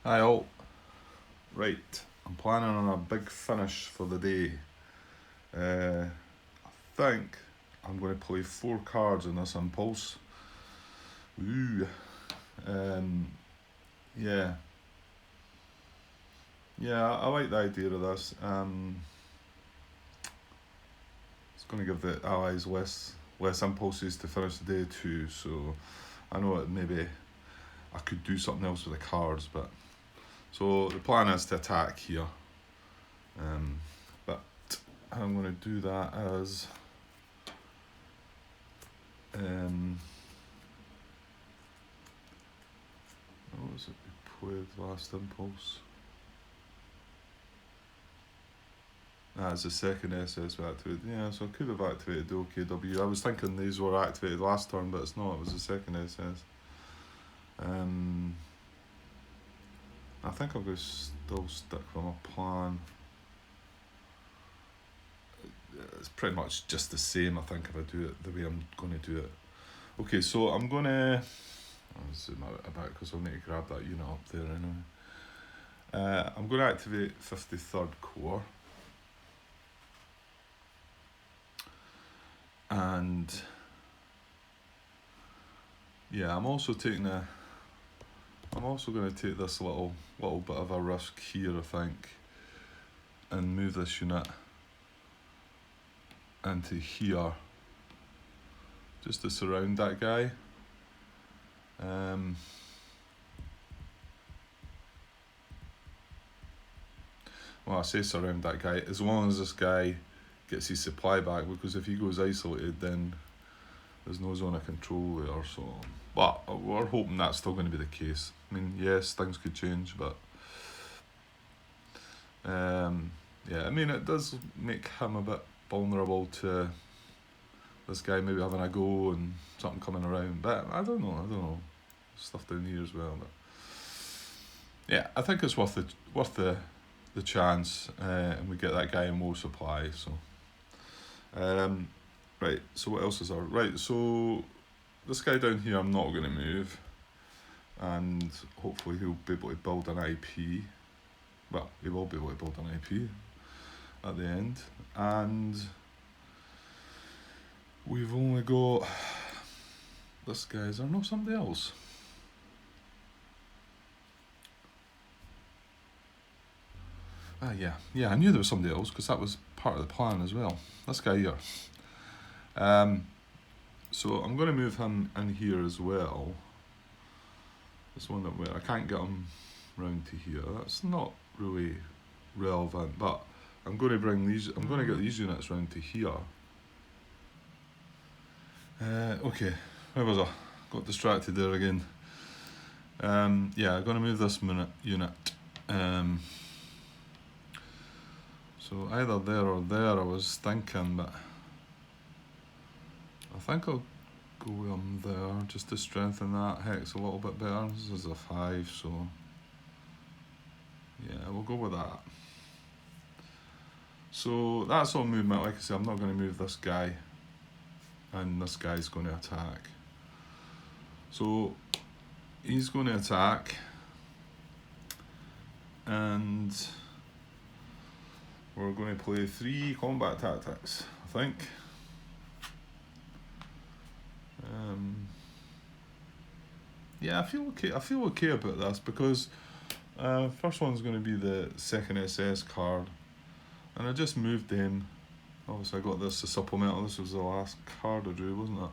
Hi all. Right, I'm planning on a big finish for the day. I think I'm going to play 4 cards in this impulse. Ooh. Um, yeah. Yeah, I like the idea of this. It's going to give the allies less impulses to finish the day too. So I know that maybe I could do something else with the cards, but so the plan is to attack here. But how I'm going to do that as what was it we played last impulse? It's the second SS we activated. Yeah, so I could have activated the OKW. I was thinking these were activated last turn, but it's not. It was the second SS. I think I'm going to still stick with my plan. It's pretty much just the same, I think, if I do it the way I'm going to do it. Okay, so I'm going to... I'll zoom out a bit because I'll need to grab that unit up there anyway. I'm going to activate 53rd Corps. And yeah, I'm also going to take this little bit of a risk here, I think, and move this unit into here, just to surround that guy. Well, I say surround that guy, as long as this guy gets his supply back, because if he goes isolated, then there's no zone of control there. So, but we're hoping that's still going to be the case. I mean, yes, things could change, but yeah, I mean, it does make him a bit vulnerable to this guy maybe having a go and something coming around. But I don't know. Stuff down here as well. But yeah, I think it's worth the chance, and we get that guy in more supply. So, right. So what else is there? Right. So this guy down here, I'm not going to move, and hopefully he'll be able to build an IP. Well, he will be able to build an IP at the end, and we've only got this guy. Is there not somebody else? Yeah, I knew there was somebody else because that was part of the plan as well. This guy here. So I'm going to move him in here as well. This one that where I can't get him round to here. That's not really relevant, but I'm going to bring these. I'm going to get these units round to here. Okay, where was I? Got distracted there again. Yeah, I'm going to move this unit. So either there or there, I was thinking, but I think I'll go with him there just to strengthen that hex a little bit better. This is a 5, so yeah, we'll go with that. So that's all movement. Like I said, I'm not going to move this guy, and this guy's going to attack. So he's going to attack, and we're going to play 3 combat tactics, I think. Yeah, I feel okay about this because first one's going to be the second SS card, and I just moved them. Obviously, I got this as supplemental. This was the last card I drew, wasn't it?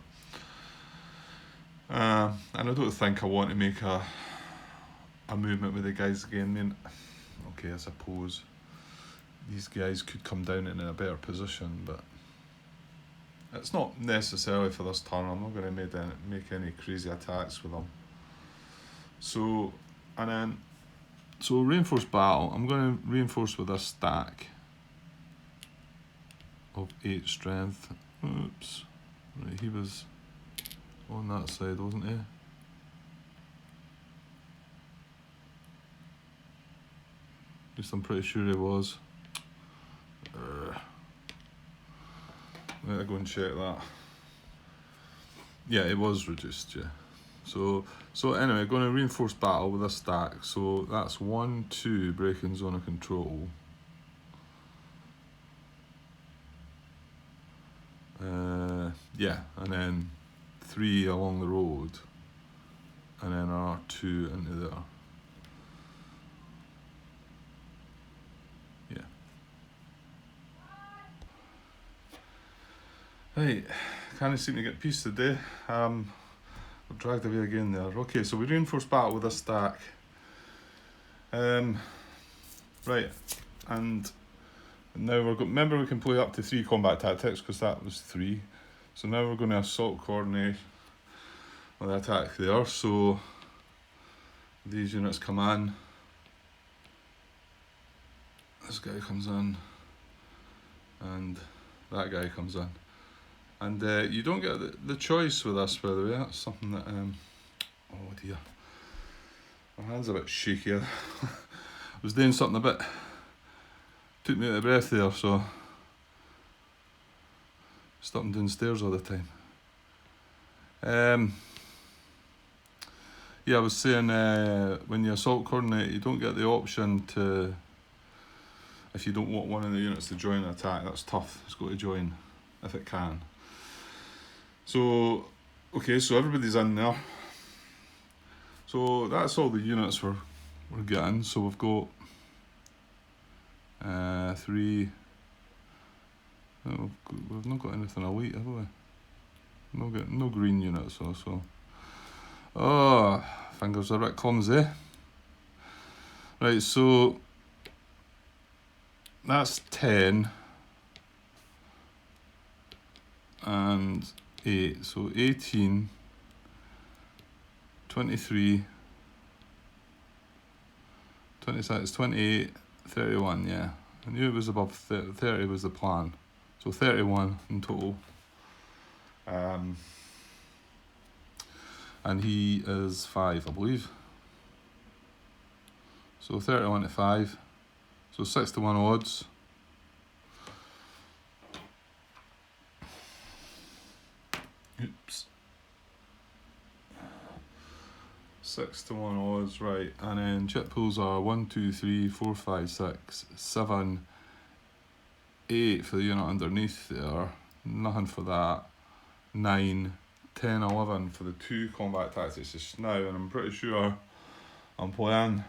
And I don't think I want to make a movement with the guys again. I mean, okay, I suppose these guys could come down in a better position, but it's not necessarily for this turn. I'm not going to make any crazy attacks with them. So, and then, so reinforced battle, I'm going to reinforce with a stack of 8 strength. Oops. Right, he was on that side, wasn't he? At least I'm pretty sure he was. Let me go and check that. Yeah, it was reduced, yeah. So anyway, going to reinforce battle with a stack. So that's 1, 2 breaking zone of control. Yeah, and then 3 along the road, and then R2 into there. Yeah. Right, can't seem to get peace today. I've dragged away again there. Okay, so we reinforce battle with a stack. Right, and now remember we can play up to 3 combat tactics because that was 3. So now we're going to assault coordinate with attack there. So these units come in. This guy comes in, and that guy comes in. And you don't get the choice with this, by the way. That's something that, oh dear, my hand's a bit shaky. I was doing something a bit, took me out of breath there, so stopping downstairs all the time. Yeah, I was saying when you assault coordinate, you don't get the option to, if you don't want one of the units to join an attack, that's tough. It's got to join if it can. So, okay, so everybody's in there. So that's all the units we're getting. So we've got 3. Oh, we've not got anything elite, have we? No green units also. Oh, fingers are a bit clumsy. Right, so that's 10 and 8, so 18, 23, 26, 28, 31, yeah. I knew it was above 30 was the plan. So 31 in total. And he is 5, I believe. So 31 to 5. So 6 to 1 odds. Oops. 6 to 1 odds, right. And then chip pools are 1, 2, 3, 4, 5, 6, 7, 8 for the unit underneath there. Nothing for that. 9, 10, 11 for the 2 combat tactics just now. And I'm pretty sure I'm playing.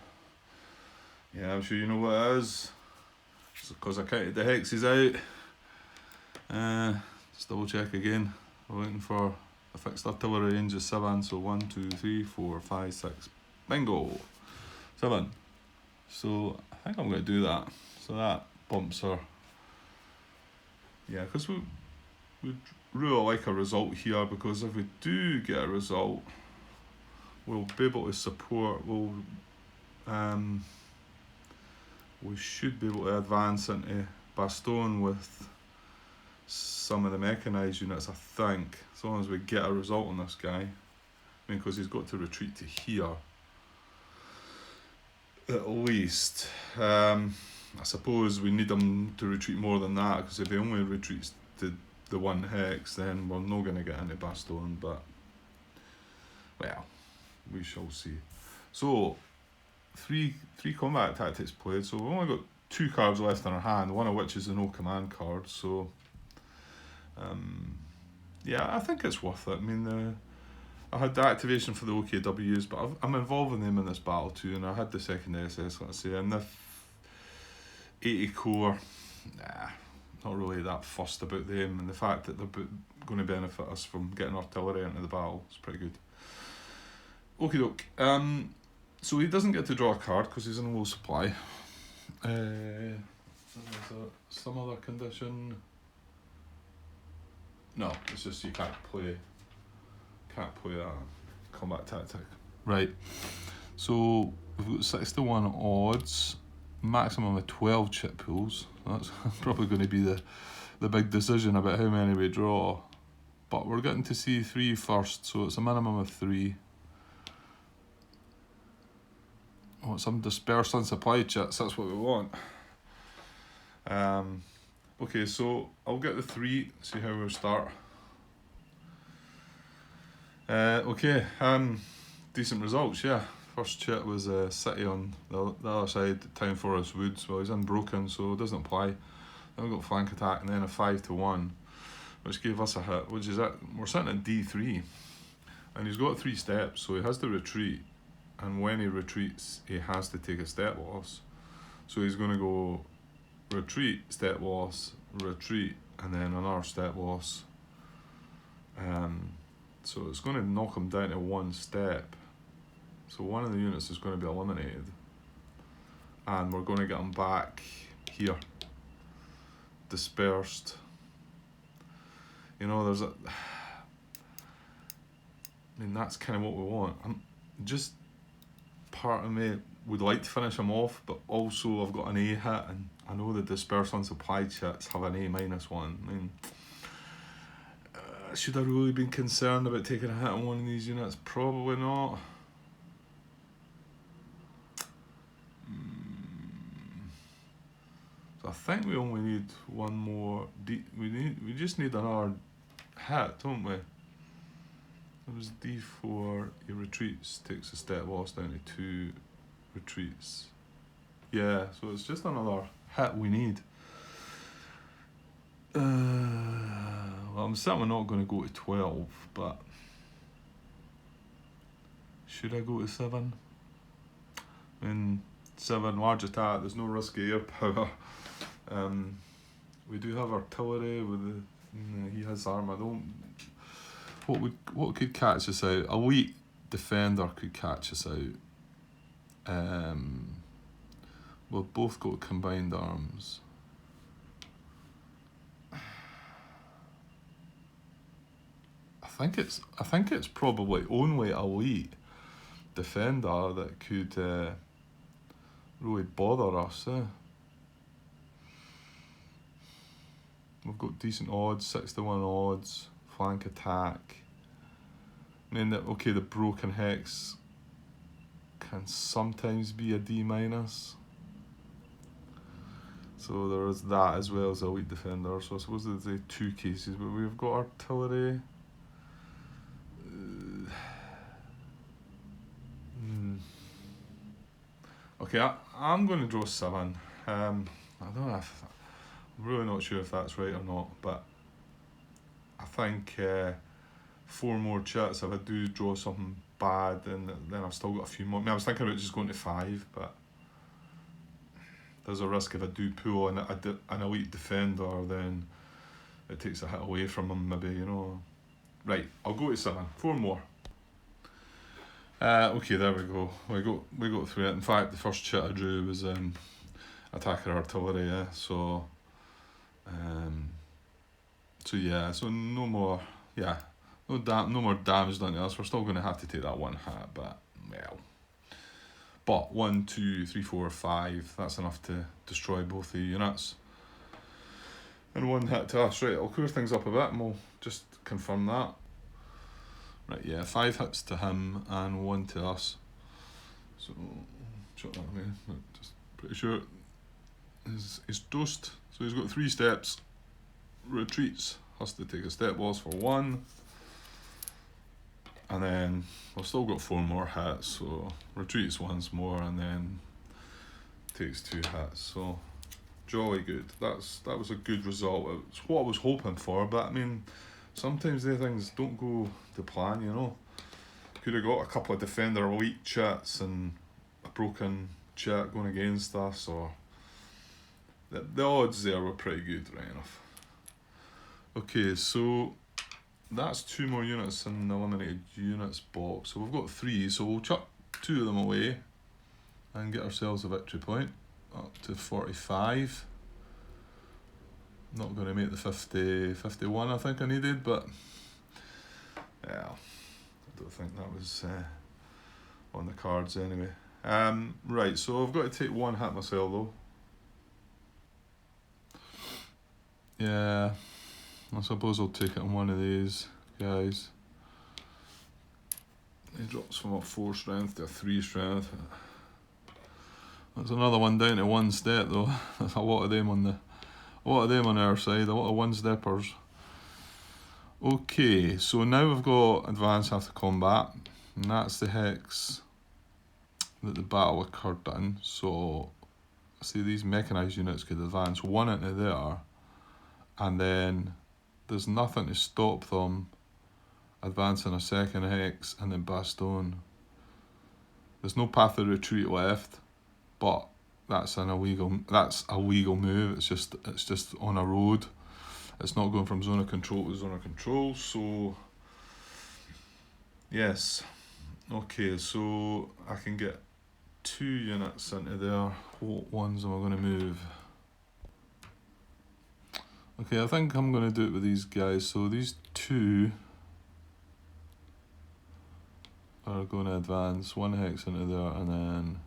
Yeah, I'm sure you know what it is. It's because I counted the hexes out. Just double check again. We're looking for a fixed artillery range of 7. So 1, 2, 3, 4, 5, 6. Bingo! 7. So I think I'm going to do that. So that bumps her. Yeah, because we really like a result here, because if we do get a result, we'll be able to support, we should be able to advance into Bastogne with some of the mechanised units, I think, as long as we get a result on this guy. I mean, because he's got to retreat to here, at least. I suppose we need him to retreat more than that, because if he only retreats to the 1 hex, then we're not going to get into Bastogne, but, well, we shall see. So, three combat tactics played, so we've only got 2 cards left in our hand, one of which is the no command card, so yeah, I think it's worth it. I mean, I had the activation for the OKWs, but I'm involving them in this battle too, and I had the second SS, let's say, and the 80 core, not really that fussed about them, and the fact that they're going to benefit us from getting artillery into the battle is pretty good. Okie doke. So he doesn't get to draw a card because he's in low supply. Is there some other condition? No, it's just you can't play a combat tactic. Right. So we've got 6 to 1 odds, maximum of 12 chip pools. That's probably going to be the big decision about how many we draw. But we're getting to C3 first, so it's a minimum of 3. Oh, some dispersed unsupply chits, that's what we want. Okay, so I'll get the 3, see how we start. Okay, decent results, yeah. First chit was City on the other side, Town Forest Woods. Well, he's unbroken, so it doesn't apply. Then we got flank attack and then a 5-1, which gave us a hit, which is it. We're sitting at D3, and he's got 3 steps, so he has to retreat. And when he retreats, he has to take a step loss. So he's going to go retreat, step loss, retreat, and then another step loss. So it's going to knock him down to 1 step. So one of the units is going to be eliminated. And we're going to get him back here. Dispersed. You know, there's a... I mean, that's kind of what we want. I'm just... Part of me would like to finish him off, but also I've got an A hit, and I know the dispersed unsupplied chits have an A-1. I mean, should I really been concerned about taking a hit on one of these units? Probably not. So I think we only need one more. We just need another hit, don't we? It was D4, he retreats, takes a step loss down to 2, retreats. Yeah, so it's just another hit we need. Well, I'm certainly not going to go to 12, but should I go to 7? I mean, 7, large attack, there's no risk of air power. We do have artillery with the, he has armour. What could catch us out? Elite defender could catch us out. We've both got combined arms. I think it's probably only elite defender that could really bother us. We've got decent odds, 6-1 odds, flank attack. I mean, okay, the broken hex can sometimes be a D-. So there is that as well as elite defender. So I suppose there's the 2 cases, but we've got artillery. Okay, I'm going to draw 7. I don't know if... I'm really not sure if that's right or not, but I think 4 more chits. If I do draw something bad, then I've still got a few more. I mean, I was thinking about just going to 5, but there's a risk if I do pull an elite defender, then it takes a hit away from him, maybe, you know. Right, I'll go to 7. 4 more. Okay, there we go. We got through it. In fact, the first chit I drew was attacker artillery. Yeah, so yeah, so no more. Yeah, no more damage done to us. We're still going to have to take that 1 hit, but well. But 1, 2, 3, 4, 5. That's enough to destroy both the units. And 1 hit to us. Right, I'll clear things up a bit, and we'll just confirm that. Right, yeah, 5 hits to him and 1 to us. So, shut that away. Just pretty sure he's dosed. So he's got 3 steps. Retreats, has to take a step loss for 1. And then we've still got 4 more hits. So retreats once more and then takes 2 hits. So jolly good. That was a good result. It's what I was hoping for, but I mean, sometimes the things don't go to plan, you know. Could have got a couple of defender elite chits and a broken chit going against us, or the odds there were pretty good, right enough. Okay, so that's 2 more units in the eliminated units box. So we've got 3, so we'll chuck 2 of them away and get ourselves a victory point up to 45. Not going to make the 51 I think I needed, but yeah, I don't think that was on the cards anyway. Right, so I've got to take 1 hit myself though. Yeah, I suppose I'll take it on one of these guys. He drops from a 4 strength to a 3 strength. There's another one down to 1 step though. There's a lot of them on our side, a lot of 1-steppers. Okay, so now we've got advance after combat. And that's the hex that the battle occurred in. So, see, these mechanised units could advance one into there, and then there's nothing to stop them advancing a second hex and then Baston. There's no path of retreat left, but that's a legal move. It's just on a road. It's not going from zone of control to zone of control. So yes, okay. So I can get 2 units into there. What ones am I going to move? Okay, I think I'm going to do it with these guys. So these 2 are going to advance 1 hex into there and then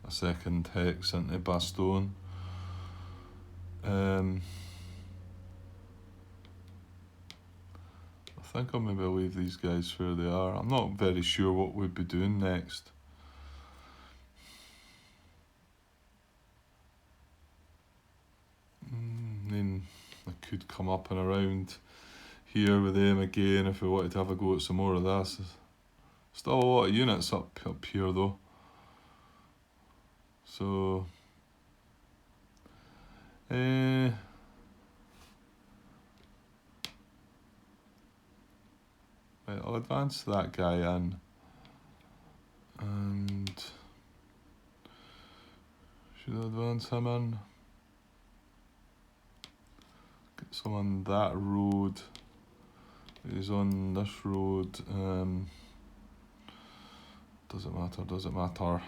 a second hex into Baston. I think I'll maybe leave these guys where they are. I'm not very sure what we'd be doing next. Then I could come up and around here with them again if we wanted to have a go at some more of this. Still a lot of units up here though. So right, I'll advance that guy in, and should I advance him in? Get some on that road. He's on this road. Doesn't matter.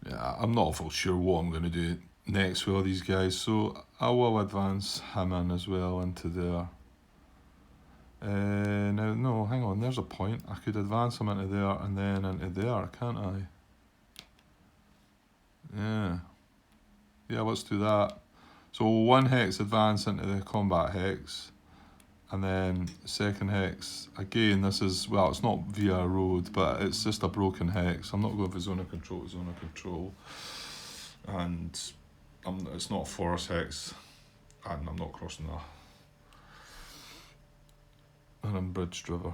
Yeah, I'm not full sure what I'm going to do next with all these guys, so I will advance him in as well into there. Now, no, hang on, there's a point. I could advance him into there and then into there, can't I? Yeah, let's do that. So 1 hex advance into the combat hex, and then second hex, again, this is, well, it's not via a road, but it's just a broken hex. I'm not going for zone of control to zone of control, and it's not a forest hex, and I'm not crossing an unbridged river.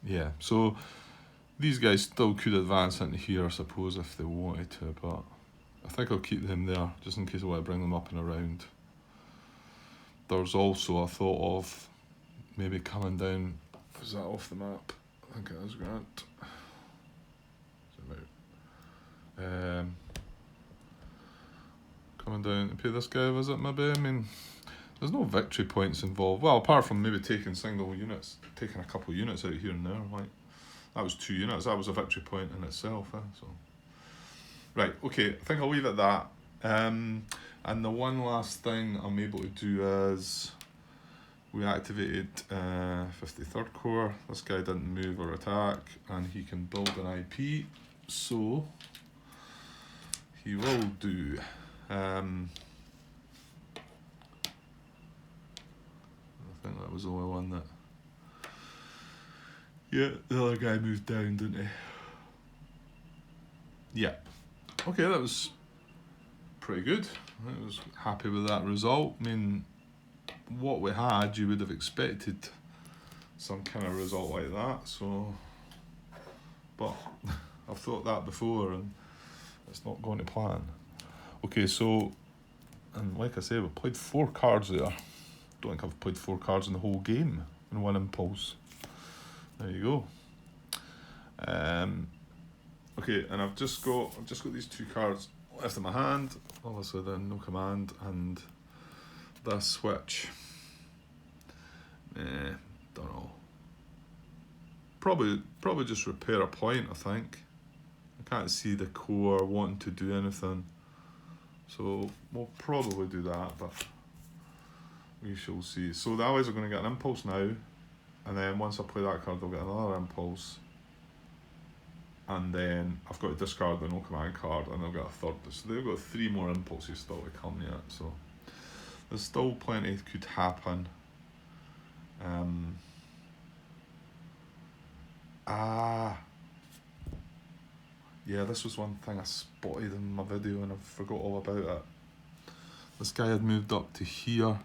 Yeah, so these guys still could advance into here, I suppose, if they wanted to, but I think I'll keep them there, just in case I want to bring them up and around. There's also a thought of maybe coming down. Is that off the map? I think it is, Grant. Coming down to pay this guy a visit, maybe. I mean, there's no victory points involved. Well, apart from maybe taking single units, taking a couple of units out here and there. Like, that was 2 units. That was a victory point in itself. So, right, okay. I think I'll leave it at that. And the one last thing I'm able to do is we activated 53rd Corps. This guy didn't move or attack, and he can build an IP. So he will do. I think that was the only one that. Yeah, the other guy moved down, didn't he? Yeah. Okay, that was pretty good. I was happy with that result. I mean, what we had, you would have expected some kind of result like that. So, but I've thought that before, and it's not going to plan. Okay, so, and like I say, we played 4 cards there. Don't think I've played 4 cards in the whole game in one impulse. There you go. Okay, and I've just got these 2 cards left in my hand. Obviously, then no command and this switch. Don't know. Probably just repair a point. I think. I can't see the core wanting to do anything, so we'll probably do that, but we shall see. So the allies are going to get an impulse now, and then once I play that card, they'll get another impulse. And then I've got to discard the no command card, and they'll get a third. So they've got 3 more impulses still to come yet. So there's still plenty could happen. yeah, this was one thing I spotted in my video and I forgot all about it. This guy had moved up to here.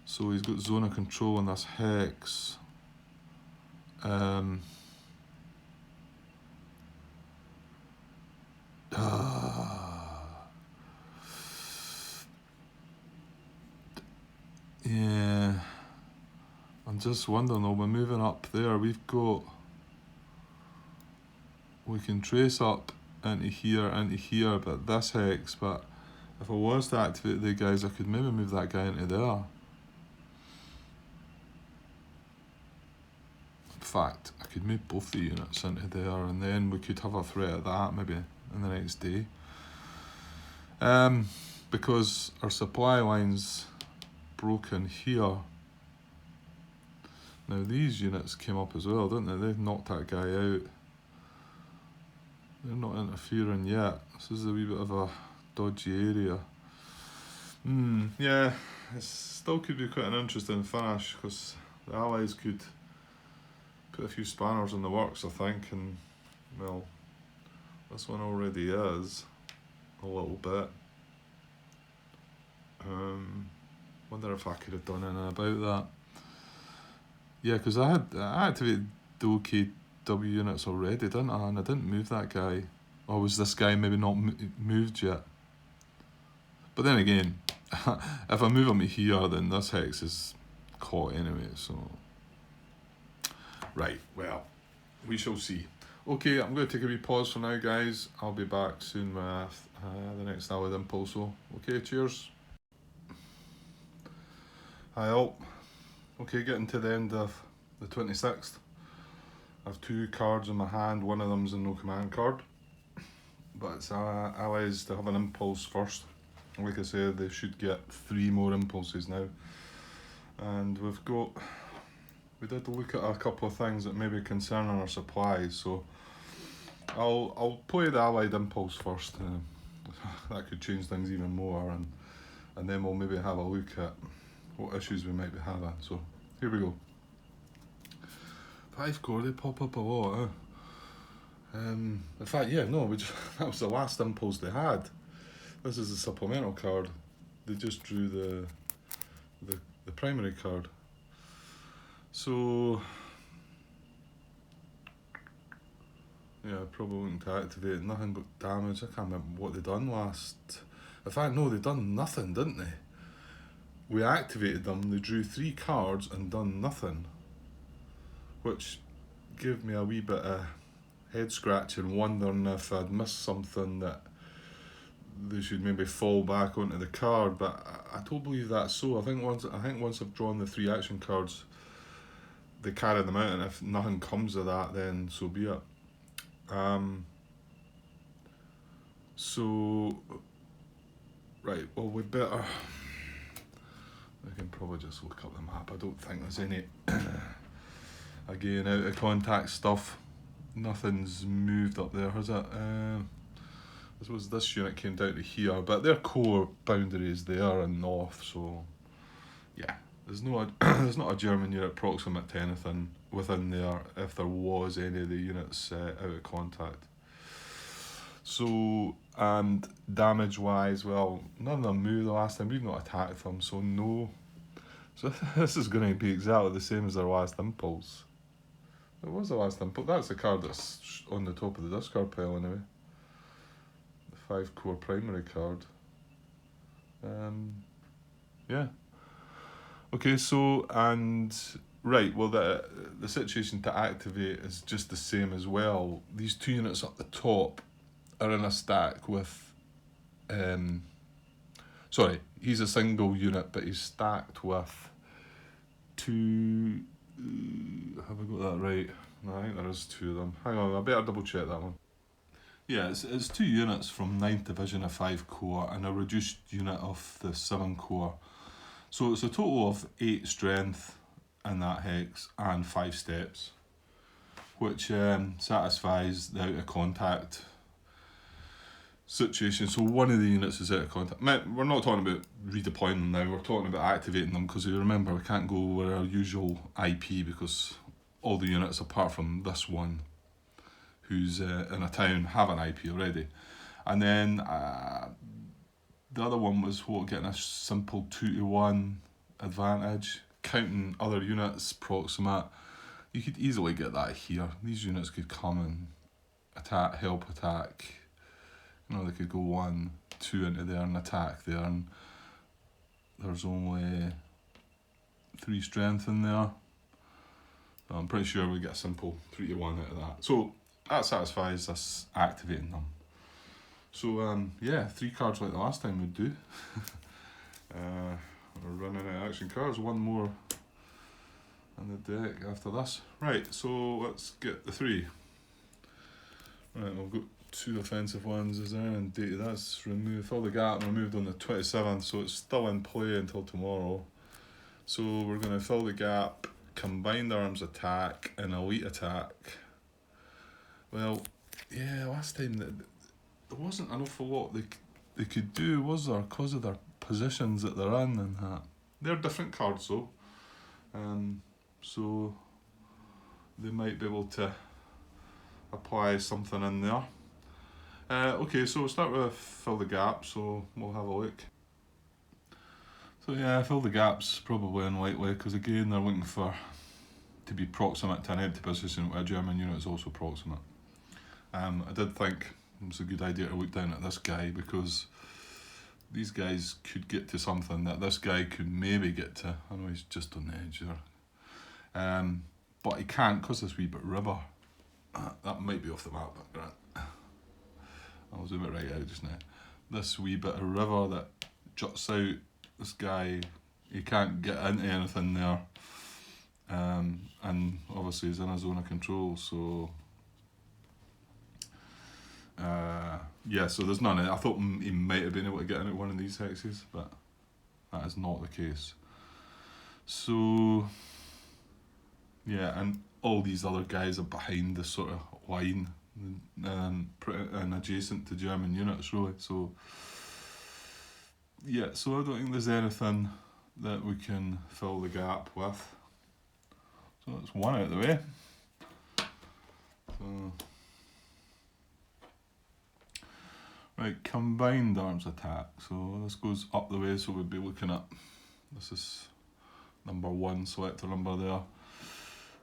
So he's got zone of control on this hex. Yeah, I'm just wondering though, we're moving up there, we can trace up into here, but this hex, but if I was to activate the guys, I could maybe move that guy into there. In fact, I could move both the units into there and then we could have a threat at that maybe in the next day. Because our supply line's broken here. Now these units came up as well, didn't they? They've knocked that guy out. They're not interfering yet. This is a wee bit of a dodgy area. Yeah, it still could be quite an interesting finish because the Allies could put a few spanners in the works, I think, and well, this one already is a little bit. Wonder if I could have done anything about that. Yeah, because I activated the OKW units already, didn't I? And I didn't move that guy. Or was this guy maybe not moved yet? But then again, if I move him here, then this hex is caught anyway, so... Right, well, we shall see. Okay, I'm going to take a wee pause for now, guys. I'll be back soon with the next Allied Impulse. So, okay, cheers. Hi all. Okay, getting to the end of the 26th. I have 2 cards in my hand, one of them's a no command card. But it's Allies to have an impulse first. Like I said, they should get 3 more impulses now. And we did look at a couple of things that may be concerning our supplies, so I'll play the Allied Impulse first. That could change things even more, and then we'll maybe have a look at what issues we might be having. So here we go. 5 core, they pop up a lot, huh? In fact, yeah, no, that was the last impulse they had. This is a supplemental card. They just drew the primary card. So yeah, probably looking to activate it. Nothing got damage. I can't remember what they done last. In fact, no, they done nothing, didn't they? We activated them, they drew 3 cards and done nothing, which gave me a wee bit of head scratching, wondering if I'd missed something that they should maybe fall back onto the card. But I don't believe that's so. I think once I've drawn the 3 action cards, they carry them out, and if nothing comes of that, then so be it. So right, well, we better. I can probably just look up the map. I don't think there's any again out of contact stuff. Nothing's moved up there, has it? I suppose this unit came down to here, but their core boundary is there and north, so yeah, there's not a German unit proximate to anything within there if there was any of the units out of contact. So, and damage wise, well, none of them moved the last time, we've not attacked them, so no. So this is going to be exactly the same as our last impulse. It was the last impulse. That's the card that's on the top of the discard pile anyway. The 5 core primary card. Yeah. Okay, so, and right, well, the situation to activate is just the same as well. These 2 units up the top are in a stack with, sorry, he's a single unit, but he's stacked with 2, have I got that right? No, I think there is 2 of them. Hang on, I better double check that one. Yeah, it's 2 units from 9th Division of 5 core and a reduced unit of the 7 core. So it's a total of 8 strength in that hex and 5 steps, which satisfies the out of contact situation. So one of the units is out of contact. We're not talking about redeploying them now, we're talking about activating them, because you remember we can't go with our usual IP because all the units apart from this one who's in a town have an IP already. And then the other one was getting a simple 2-to-1 advantage, counting other units proximate. You could easily get that here. These units could come and attack, help attack. You know, they could go 1, 2 into there and attack there, and there's only 3 strength in there. So I'm pretty sure we get a simple 3-to-1 out of that. So that satisfies us activating them. So yeah, 3 cards like the last time would do. We're running out of action cards. 1 more on the deck after this. Right, so let's get the 3. Right, we've got 2 offensive ones. Is there any date? That's removed. Fill the gap removed on the 27th, so it's still in play until tomorrow. So we're going to fill the gap, combined arms attack, and elite attack. Well, yeah, last time there wasn't an awful lot they could do, was there? Because of their positions that they're in and that. They're different cards though, so they might be able to apply something in there. Okay, so we'll start with fill the gap, so we'll have a look. So yeah, fill the gap's probably unlikely, because again they're looking to be proximate to an empty position where a German unit is also proximate. I did think it was a good idea to look down at this guy, because these guys could get to something that this guy could maybe get to. I know he's just on the edge there. But he can't, because this wee bit river. That might be off the map, but Grant. I'll zoom it right out just now. This wee bit of river that juts out, this guy, he can't get into anything there. And obviously he's in a zone of control, so yeah, so there's none. I thought he might have been able to get into one of these hexes, but that is not the case. So yeah, and all these other guys are behind this sort of line and adjacent to German units really. So yeah, so I don't think there's anything that we can fill the gap with. So that's 1 out of the way. So right, combined arms attack. So this goes up the way, so we'd be looking at, this is number 1, selector number there.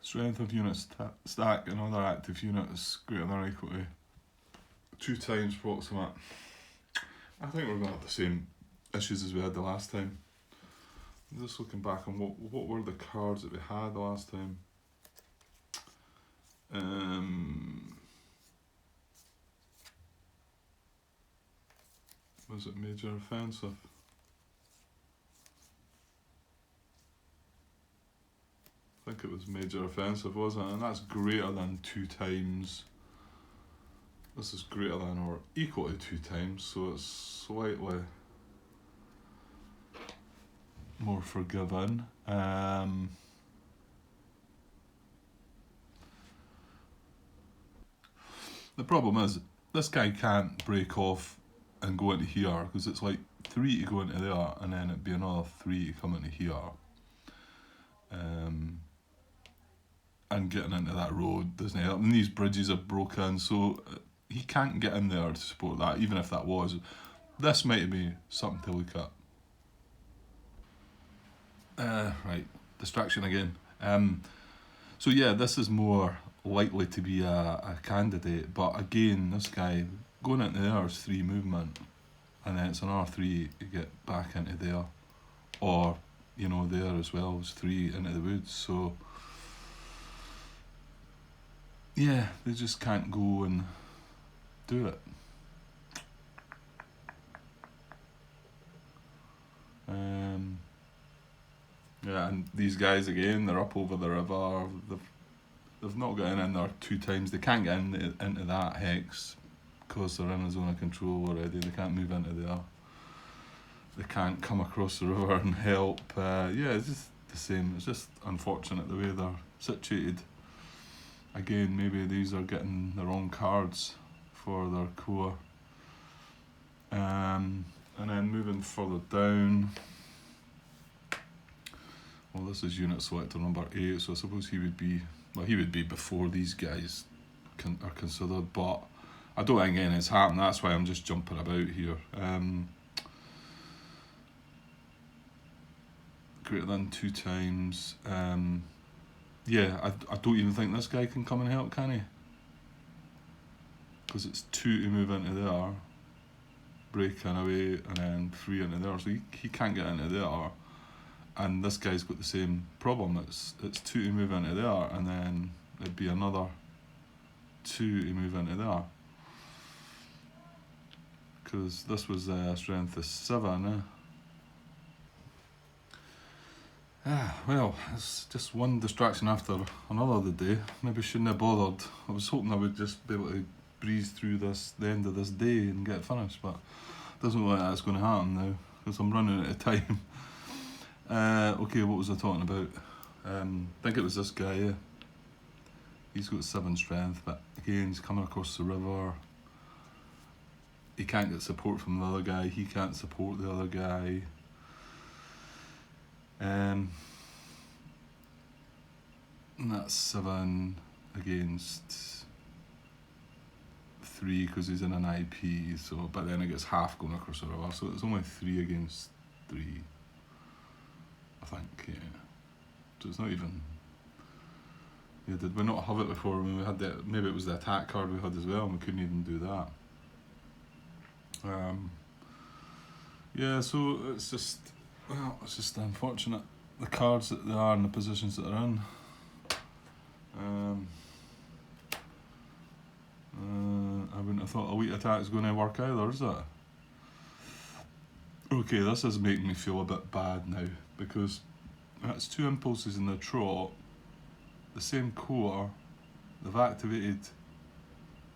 Strength of units stack and other active units greater than or equal to 2 times proximate. I think we're going to have the same issues as we had the last time. Just looking back on what were the cards that we had the last time. Was it major offensive? I think it was major offensive, wasn't it? And that's greater than 2 times. This is greater than or equal to 2 times, so it's slightly more forgiving. The problem is, this guy can't break off and go into here, because it's like 3 to go into there, and then it'd be another 3 to come into here. And getting into that road doesn't help. And these bridges are broken, so he can't get in there to support that, even if that was. This might be something to look at. Right, distraction again. So yeah, this is more likely to be a candidate, but again, this guy going into there is 3 movement, and then it's an R3 to get back into there, or you know, there as well is 3 into the woods. So yeah, they just can't go and do it. Yeah, and these guys again, they're up over the river. They've not got in there 2 times. They can't get into that hex because they're in a zone of control already. They can't move into there. They can't come across the river and help. Yeah, it's just the same. It's just unfortunate the way they're situated. Again, maybe these are getting the wrong cards for their core. And then moving further down. Well, this is unit selector number 8, so I suppose he would be before these guys are considered, but I don't think anything's happened. That's why I'm just jumping about here. Greater than 2 times. Yeah, I don't even think this guy can come and help, can he? Because it's 2 to move into there, break in away, and then 3 into there. So he can't get into there. And this guy's got the same problem. It's 2 to move into there, and then it'd be another 2 to move into there. Because this was strength of 7. Well, it's just one distraction after another day. Maybe shouldn't have bothered. I was hoping I would just be able to breeze through the end of this day and get it finished, but it doesn't look like that's going to happen now because I'm running out of time. Okay, what was I talking about? I think it was this guy. Yeah. He's got 7 strength, but again, he's coming across the river. He can't get support from the other guy. He can't support the other guy. And that's 7 against 3 because he's in an IP. So, but then it gets half going across the river. So it's only 3 against 3. I think, yeah. So it's not even. Yeah, did we not have it before when we had the? Maybe it was the attack card we had as well, and we couldn't even do that. Yeah, so it's just. Well, it's just unfortunate, the cards that they are and the positions that they're in. I wouldn't have thought a weak attack is going to work either, is it? Okay, this is making me feel a bit bad now, because that's 2 impulses in the trot, the same core, they've activated,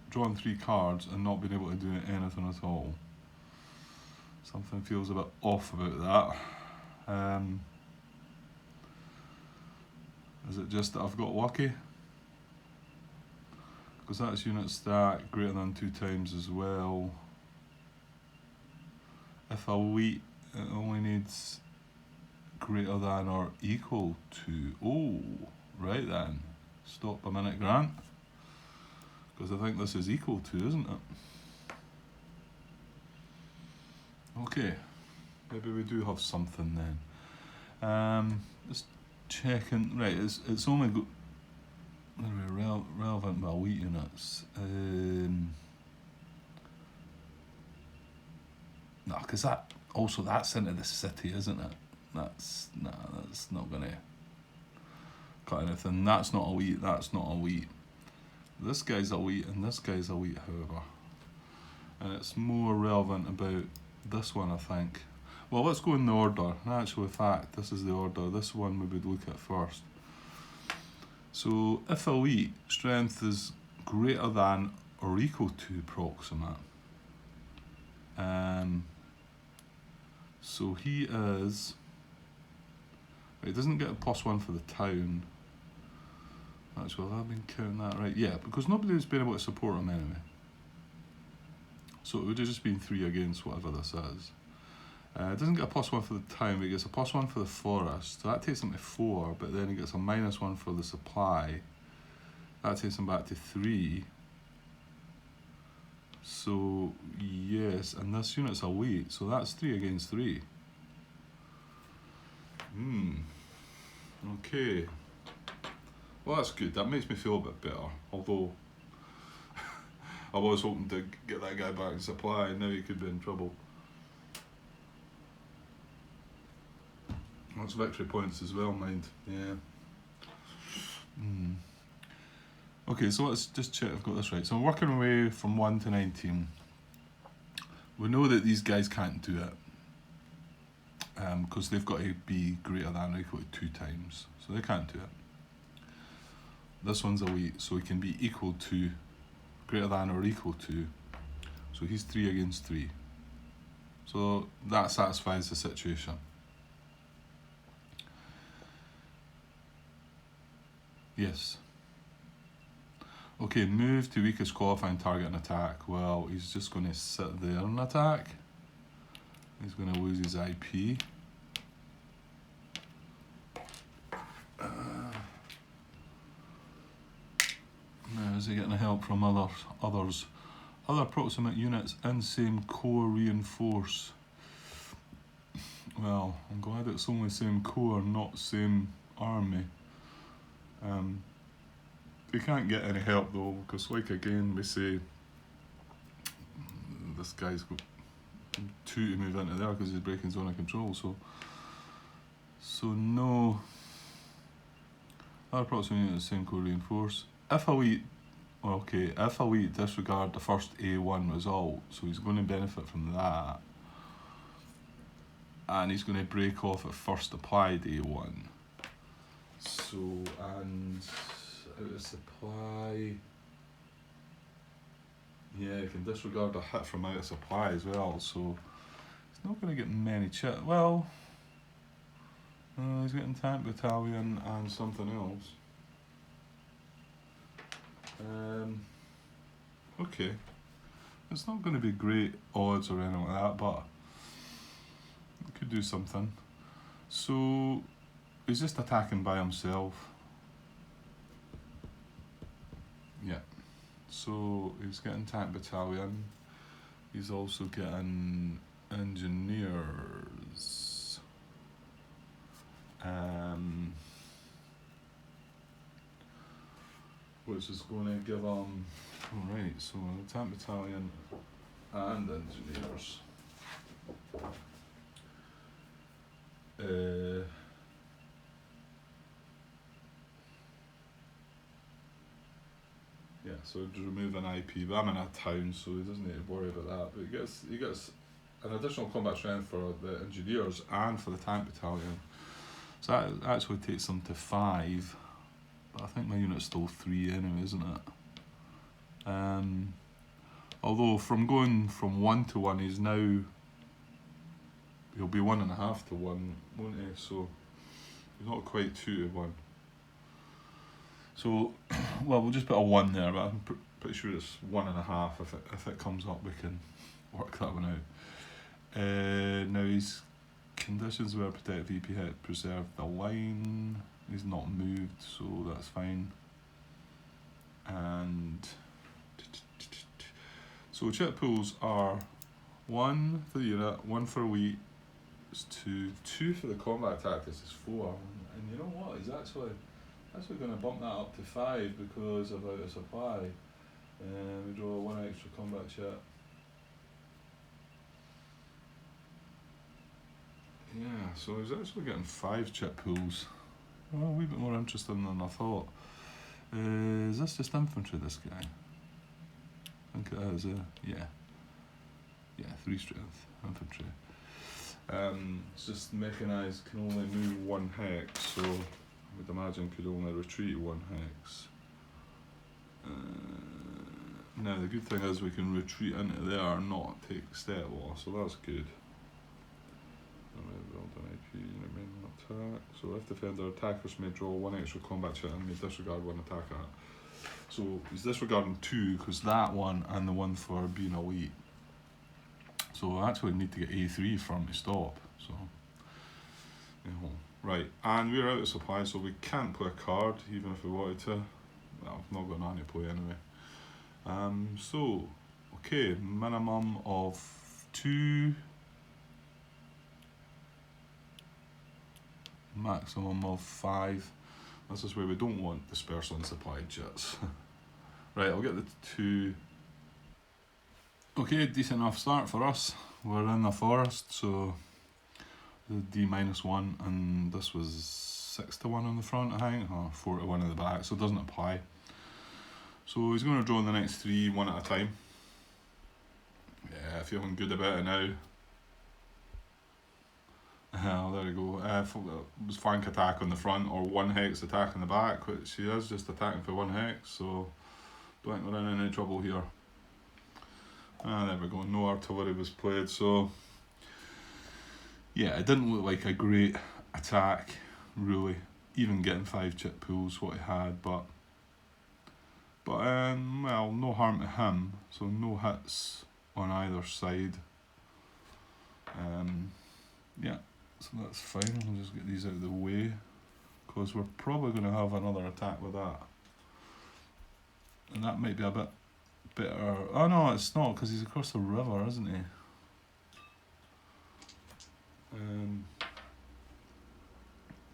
drawn 3 cards and not been able to do anything at all. Something feels a bit off about that. Is it just that I've got lucky? Because that's unit stack greater than 2 times as well. If a wheat, it only needs greater than or equal to. Oh, right then. Stop a minute, Grant. Because I think this is equal to, isn't it? Okay. Maybe we do have something then. Just checking. Right, it's only got relevant by wheat units. No, because that's into the city, isn't it? That's not gonna cut anything. That's not a wheat. That's not a wheat. This guy's a wheat, and this guy's a wheat, however. And it's more relevant about this one, I think. Well, let's go in the order. In actual fact, this is the order. This one we would look at first. So, if a wheat strength is greater than or equal to proximate, so he is. He doesn't get a +1 for the town. Actually, have I been counting that right? Yeah, because nobody's been able to support him anyway. So it would have just been 3 against whatever this is. It doesn't get a +1 for the town, but he gets a +1 for the forest. So that takes him to 4, but then he gets a -1 for the supply. That takes him back to 3. So, yes, and this unit's a weight, so that's 3 against 3. Okay. Well, that's good. That makes me feel a bit better. Although, I was hoping to get that guy back in supply, and now he could be in trouble. That's victory points as well, mind. Yeah. Okay, so let's just check I've got this right. So I'm working away from 1 to 19. We know that these guys can't do it. Because they've got to be greater than or equal to 2 times. So they can't do it. This one's a weight, so he can be equal to, greater than or equal to. So he's 3 against 3. So that satisfies the situation. Yes. Okay, move to weakest qualifying target and attack. Well, he's just going to sit there and attack. He's going to lose his IP. Now his he getting help from others? Other approximate units in same corps reinforce. Well, I'm glad it's only same corps, not same army. They can't get any help though, because like again we say, this guy's got 2 to move into there because he's breaking zone of control. So no. Other approximate units, same corps reinforce. If elite disregard the first A1 result, so he's going to benefit from that. And he's going to break off at first applied A1. So, and out of supply, yeah, you can disregard a hit from out of supply as well, so he's not going to get many well, he's getting tank battalion and something else. Okay, it's not going to be great odds or anything like that, but it could do something. So he's just attacking by himself. Yeah. So he's getting tank battalion. He's also getting engineers. Which is going to give him. Alright, so tank battalion and engineers. Yeah, so remove an IP, but I'm in a town, so he doesn't need to worry about that. But he gets an additional combat strength for the engineers and for the tank battalion. So that actually takes them to 5. But I think my unit's still 3 anyway, isn't it? Although from going from 1 to 1, he's now, he'll be 1.5 to 1, won't he? So he's not quite 2 to 1. So, well, we'll just put a 1 there, but I'm pretty sure it's 1.5. If it comes up, we can work that one out. Now his conditions were protect VP hit, preserve the line. He's not moved, so that's fine. And so chip pools are 1 for the unit, 1 for wheat, is 2 for the combat tactics is 4. And you know what? He's actually going to bump that up to 5 because of out of supply. We draw 1 extra combat chip. Yeah, so he's actually getting 5 chip pools. Well, a wee bit more interesting than I thought. Is this just infantry, this guy? I think it is, yeah. Yeah, 3 strength infantry. It's just mechanised, can only move 1 hex, so I would imagine could only retreat 1 hex. Now the good thing is we can retreat into there and not take step loss, so that's good. Build an IP unit main attack. So if defender attackers may draw 1 extra combat chip and may disregard 1 attack at. So he's disregarding 2 because that one and the one for being elite. So I actually need to get A3 for him to stop. So, right, and we're out of supply, so we can't play a card even if we wanted to. Well, I've not got an to play anyway. So, okay, minimum of 2. Maximum of 5. This is where we don't want dispersal and supplied jets. Right, I'll get the 2. Okay, decent enough start for us. We're in the forest, so the D-1, and this was 6 to 1 on the front, I think, or 4 to 1 in the back, so it doesn't apply. So he's going to draw the next 3 one at a time. Yeah, feeling good about it now. There we go. It was flank attack on the front or 1 hex attack in the back, which he is just attacking for 1 hex, so don't think we're in any trouble here. There we go, no artillery was played, so yeah, it didn't look like a great attack, really, even getting 5 chip pools what he had, but well, no harm to him, so no hits on either side. Yeah. So that's fine, I'll just get these out of the way, because we're probably going to have another attack with that. And that might be a bit better. Oh no, it's not, because he's across the river, isn't he?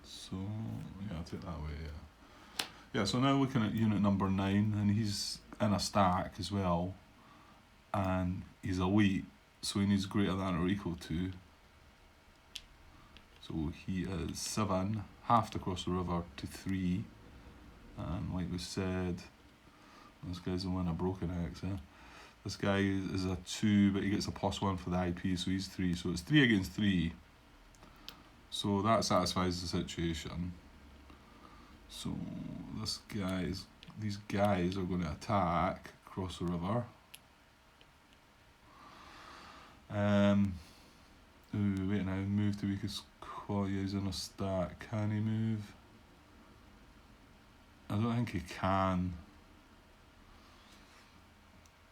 So, yeah, I'll take that way, yeah. Yeah, so now looking at unit number 9, and he's in a stack as well, and he's elite, so he needs greater than or equal to. So he is 7, half across the river to 3, and like we said, this guy's the one a broken X, eh? This guy is a 2, but he gets a +1 for the IP, so he's 3. So it's 3 against 3. So that satisfies the situation. So these guys are going to attack across the river. Ooh, wait now, move to weakest quality. He's in a stack. Can he move? I don't think he can.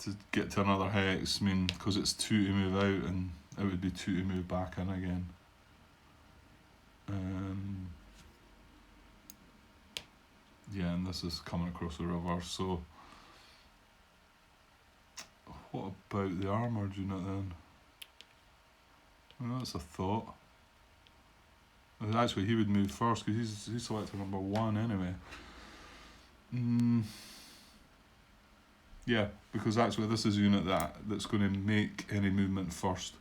To get to another hex, I mean, because it's 2 to move out, and it would be 2 to move back in again. Yeah, and this is coming across the river, so what about the armoured unit then? Well, that's a thought. Actually, he would move first, because he's selected number 1 anyway. Yeah, because actually this is a unit that's going to make any movement first.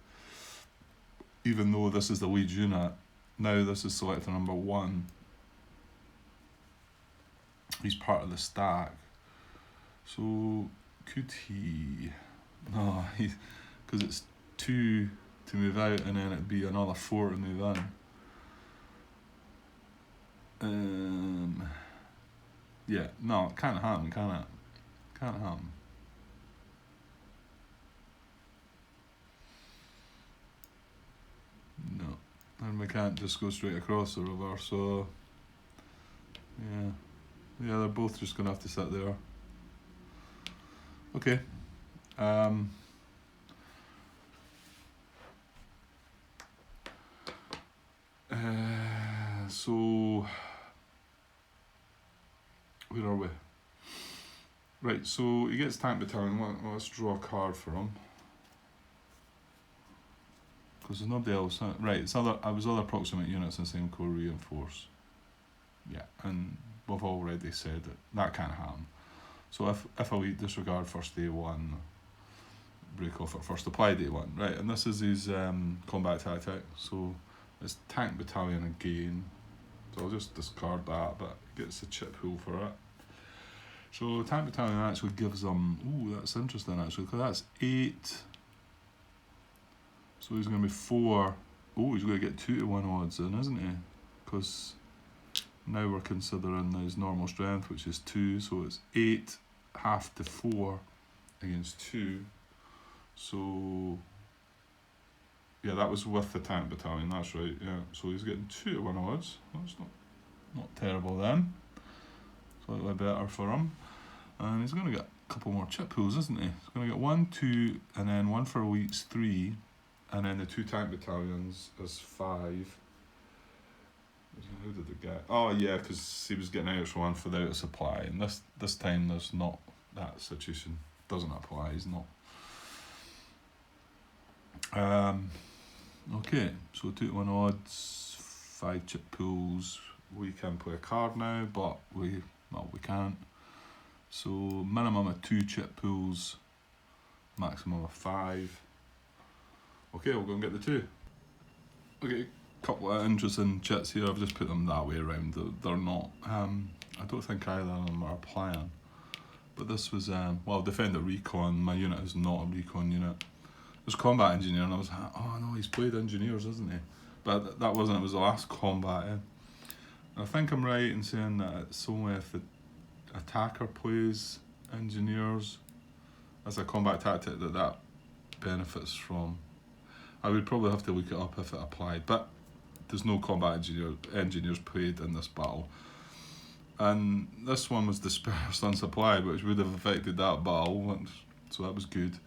Even though this is the lead unit, now this is selector number 1. He's part of the stack. So could he? No, because it's 2 to move out, and then it'd be another 4 to move in. Yeah, no, it can't happen, can it? Can't happen. No, and we can't just go straight across the river, so yeah, they're both just gonna have to sit there. Okay. So where are we? Right, so he gets tank battalion. Let's draw a card for him. Because there's nobody else. Right, I was other proximate units in the same core reinforce. Yeah, and we've already said that can't happen. So if a weak disregard first day 1, break off at first apply day 1. Right, and this is his combat tactic. So it's tank battalion again. So I'll just discard that, but gets a chip pool for it. So tank battalion actually gives them. Ooh, that's interesting actually, because that's 8. So he's going to be 4. Oh, he's going to get 2 to 1 odds in, isn't he? Because now we're considering his normal strength, which is 2. So it's 8 half to 4 against 2. So yeah, that was with the tank battalion. That's right. Yeah. So he's getting 2 to 1 odds. That's not terrible then. Slightly better for him. And he's going to get a couple more chip pools, isn't he? He's going to get 1, 2, and then 1 for weeks 3. And then the 2 tank battalions is 5. How did it get? Oh yeah, because he was getting an extra 1 for the out of supply, and this time there's not that situation. Doesn't apply. He's not. Okay, so 2 to 1 odds, 5 chip pools. We can play a card now, but we can't. So minimum of 2 chip pools, maximum of 5. Okay, we'll go and get the 2. Okay, couple of interesting chits here. I've just put them that way around. They're not. I don't think either of them are applying. But this was well, Defender Recon. My unit is not a recon unit. There's combat engineer, and I was like, oh no, he's played engineers, isn't he? But that wasn't. It was the last combat. And I think I'm right in saying that it's only if the attacker plays engineers as a combat tactic that benefits from. I would probably have to look it up if it applied, but there's no combat engineers played in this battle. And this one was dispersed on supply, which would have affected that battle, so that was good.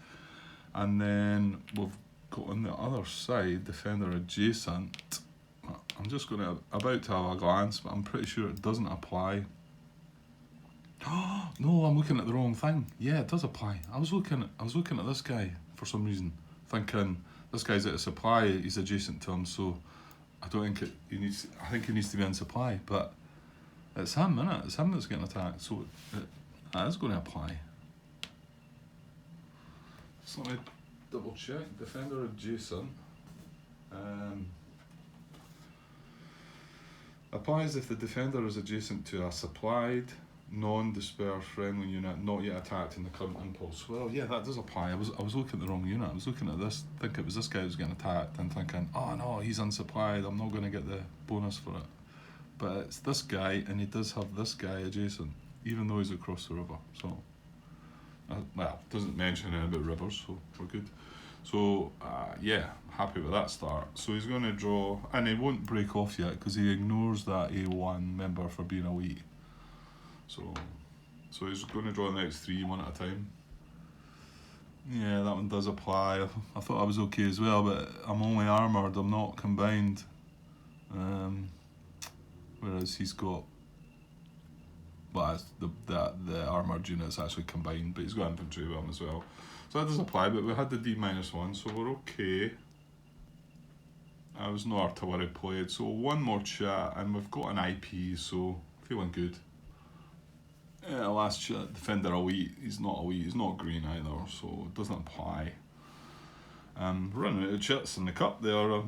And then we've got on the other side, Defender Adjacent. I'm just about to have a glance, but I'm pretty sure it doesn't apply. No, I'm looking at the wrong thing. Yeah, it does apply. I was looking at this guy for some reason, thinking this guy's at a supply. He's adjacent to him, so I don't think he needs. I think he needs to be in supply, but it's him, isn't it? It's him that's getting attacked, so that is going to apply. So let me double check. Defender adjacent. Applies if the defender is adjacent to a supplied, non-dispersed friendly unit not yet attacked in the current impulse. Well, yeah, that does apply. I was looking at the wrong unit. I was looking at this, thinking it was this guy who was getting attacked, and thinking, oh no, he's unsupplied. I'm not going to get the bonus for it. But it's this guy, and he does have this guy adjacent, even though he's across the river. So, well, doesn't mention anything about rivers, so we're good. So, yeah, happy with that start. So he's going to draw, and he won't break off yet because he ignores that A1 member for being a wheat. So he's going to draw the next three one at a time. Yeah, that one does apply. I thought I was okay as well, but I'm only armoured, I'm not combined. Whereas he's got, well, the armoured unit's actually combined, but he's got infantry with him as well. So that does apply, but we had the D-1, so we're okay. I was no artillery played, so one more chat, and we've got an IP, so feeling good. Yeah, last chat, defender elite, he's not elite, he's not green either, so it doesn't apply. We're running out of chits in the cup there.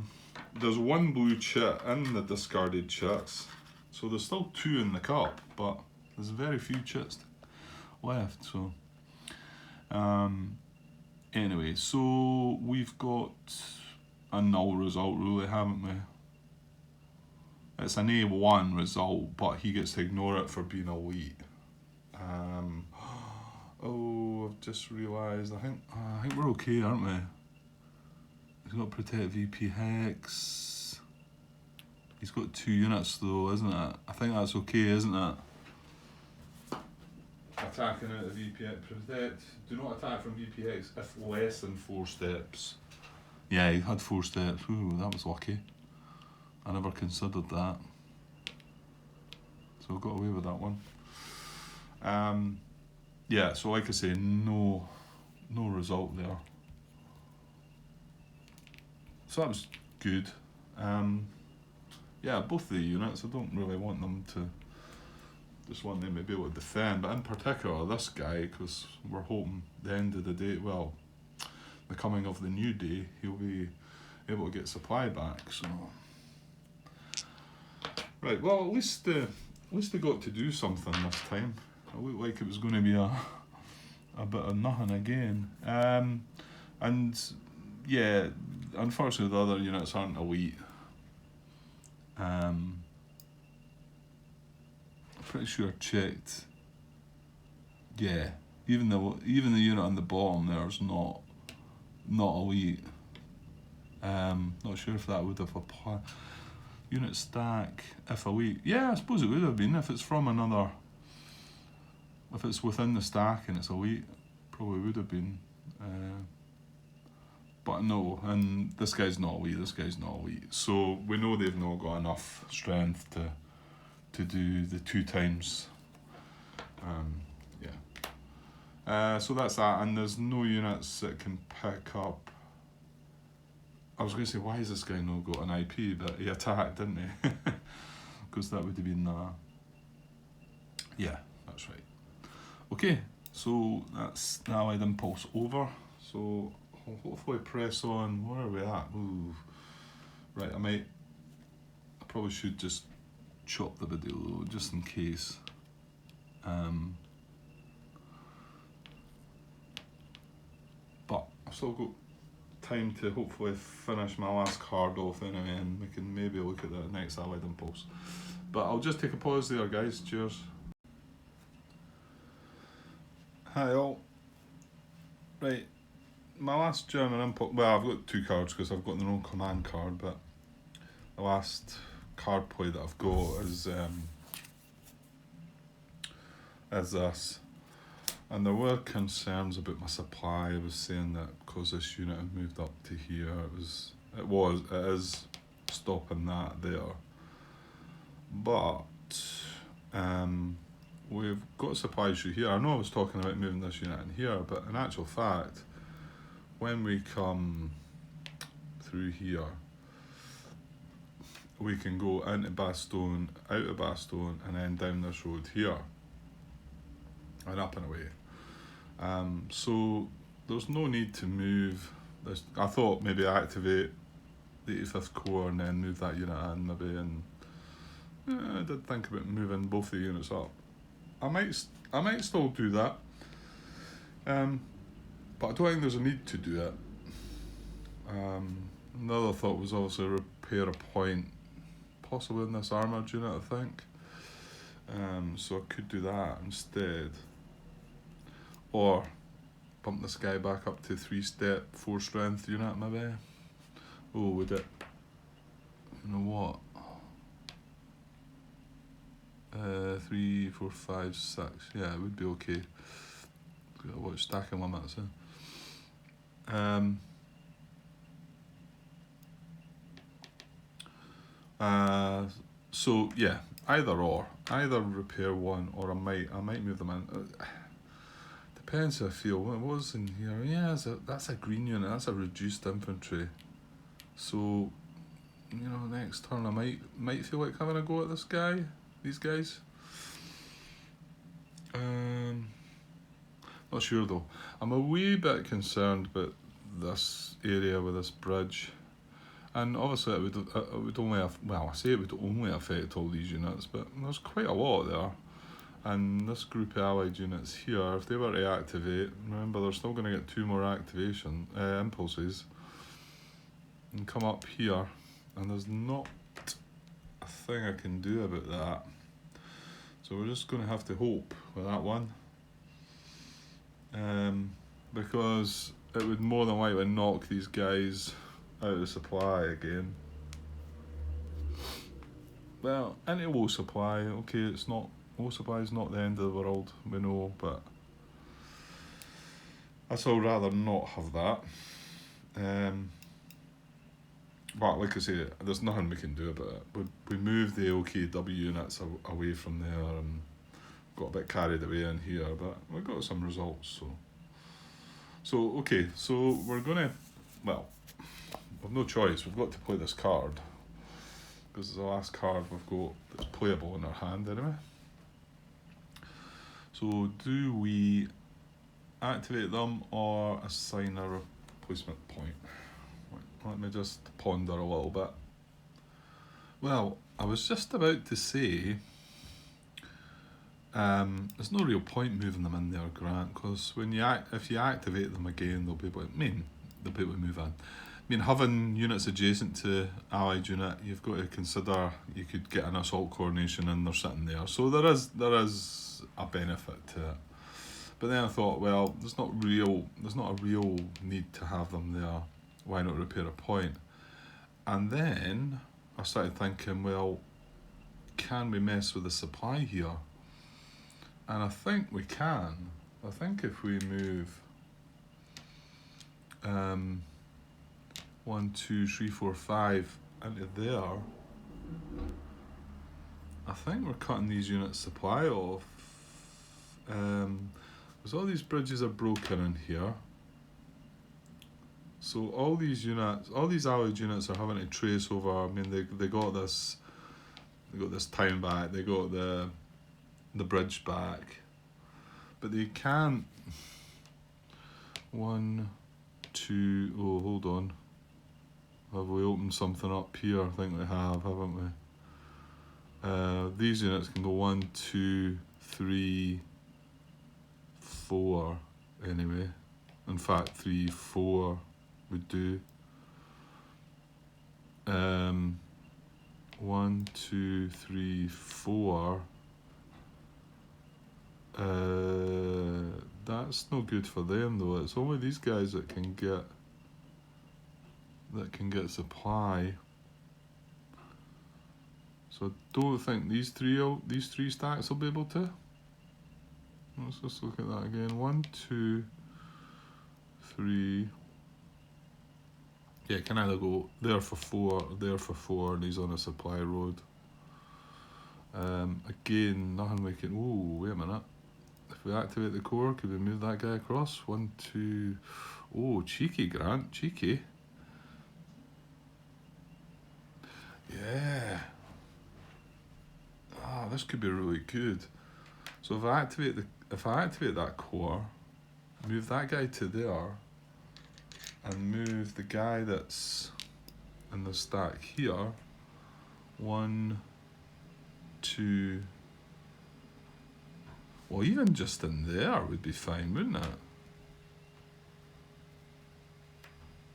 There's one blue chit in the discarded chits, so there's still two in the cup, but there's very few chits left, so... Anyway, so we've got a null result really, haven't we? It's an A1 result, but he gets to ignore it for being elite. Oh, I've just realised, I think we're okay, aren't we? He's got Protect VP Hex. He's got 2 units though, isn't it? I think that's okay, isn't it? Attacking out of VPX, protect. Do not attack from VPX if less than 4 steps. Yeah, he had 4 steps. Ooh, that was lucky. I never considered that. So I got away with that one. Yeah, so like I say, no result there. So that was good. Yeah, both the units, I don't really want them to... Just want them to be able to defend, but in particular this guy, because we're hoping the end of the day, well, the coming of the new day, he'll be able to get supply back. So, right, well, at least they got to do something this time. It looked like it was going to be a bit of nothing again. And yeah, unfortunately the other units aren't elite. Pretty sure I checked. Yeah, even the unit on the bottom there is not elite. Not sure if that would have applied. Unit stack if elite. Yeah, I suppose it would have been if it's from another. If it's within the stack and it's elite, probably would have been. But no, and this guy's not elite. This guy's not elite. So we know they've not got enough strength to do the 2 times. Yeah. So that's that, and there's no units that can pick up. I was going to say, why has this guy not got an IP? But he attacked, didn't he? Because that would have been. Yeah, that's right. Okay, so that's the Allied Impulse over. So I'll hopefully press on. Where are we at? Ooh. Right, I probably should just chop the video though, just in case. But I've still got time to hopefully finish my last card off anyway, and we can maybe look at the next Allied Impulse. But I'll just take a pause there, guys. Cheers. Hi all. Right, my last German Impulse, well, I've got 2 cards because I've got the no command card, but the last card play that I've got is this, and there were concerns about my supply. I was saying that because this unit had moved up to here, it is stopping that there, but we've got a supply issue here. I know I was talking about moving this unit in here, but in actual fact, when we come through here, we can go into Bastogne, out of Bastogne, and then down this road here, and up and away. So there's no need to move this. I thought maybe activate the 85th Corps and then move that unit in maybe, and I did think about moving both the units up. I might still do that, but I don't think there's a need to do it. Another thought was also repair a point, possibly in this armoured unit, I think. So I could do that instead, or bump this guy back up to 3-step, 4-strength unit maybe. Oh, would it? You know what? 3, 4, 5, 6. Yeah, it would be okay. Got to watch stacking limits. So yeah, either repair one, or I might move them in. Depends how I feel. What was in here? Yeah, that's a green unit. That's a reduced infantry. So, you know, next turn I might feel like having a go at these guys. Not sure though. I'm a wee bit concerned about this area with this bridge, and obviously it would only it would only affect all these units, but there's quite a lot there. And this group of allied units here, if they were to activate, remember they're still going to get 2 more activation impulses, and come up here, and there's not a thing I can do about that. So we're just going to have to hope with that one, because it would more than likely knock these guys out of supply again. Well, into low supply, okay, it's not, low supply is not the end of the world, we know, but I'd still rather not have that. But like I say, there's nothing we can do about it. We moved the OKW units away from there and got a bit carried away in here, but we got some results. So okay, so we're gonna, well, we've no choice. We've got to play this card because it's the last card we've got that's playable in our hand anyway. So do we activate them or assign a replacement point? Let me just ponder a little bit. Well, I was just about to say, there's no real point moving them in there, Grant, because if you activate them again, they'll be able to move in. I mean, having units adjacent to allied unit, you've got to consider you could get an assault coordination and they're sitting there. So there is a benefit to it. But then I thought, well, there's not a real need to have them there. Why not repair a point? And then I started thinking, well, can we mess with the supply here? And I think we can. I think if we move 1, 2, 3, 4, 5 into there, I think we're cutting these units' supply off. Because all these bridges are broken in here. So all these allied units are having to trace over. I mean, they got this town back, they got the bridge back, but they can't. 1, 2. Oh, hold on. Have we opened something up here? I think we have, haven't we? These units can go 1, 2, 3, 4. Anyway, in fact, 3, 4. Would do 1, 2, 3, 4. That's no good for them though. It's only these guys that can get supply. So I don't think these three stacks will be able to. Let's just look at that again. 1, 2, 3. Yeah, can either go there for 4, there for 4, and he's on a supply road. Again, nothing we can. Oh, wait a minute. If we activate the core, could we move that guy across? 1, 2. Oh, cheeky, Grant, cheeky. Yeah. Ah, this could be really good. So if I activate that core, move that guy to there, and move the guy that's in the stack here. 1, 2. Well, even just in there would be fine, wouldn't it?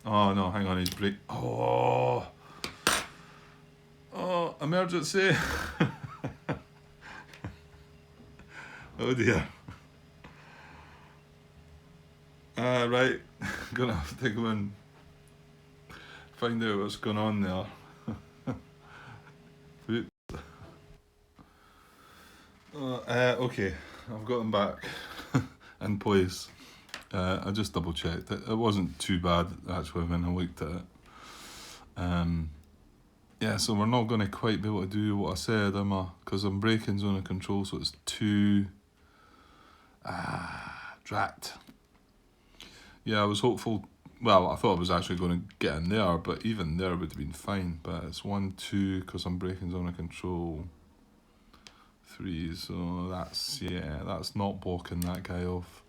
Oh no, hang on, he's break. Oh, emergency. Oh dear. Right, gonna have to go and find out what's going on there. Okay, I've got him back in place. I just double checked it. It wasn't too bad actually when I looked at it. Yeah, so we're not going to quite be able to do what I said, am I? Because I'm breaking zone of control, so it's 2. Drat. Yeah, I was hopeful. Well, I thought I was actually going to get in there, but even there would have been fine. But it's 1, 2 because I'm breaking zone of control. 3, so that's not blocking that guy off.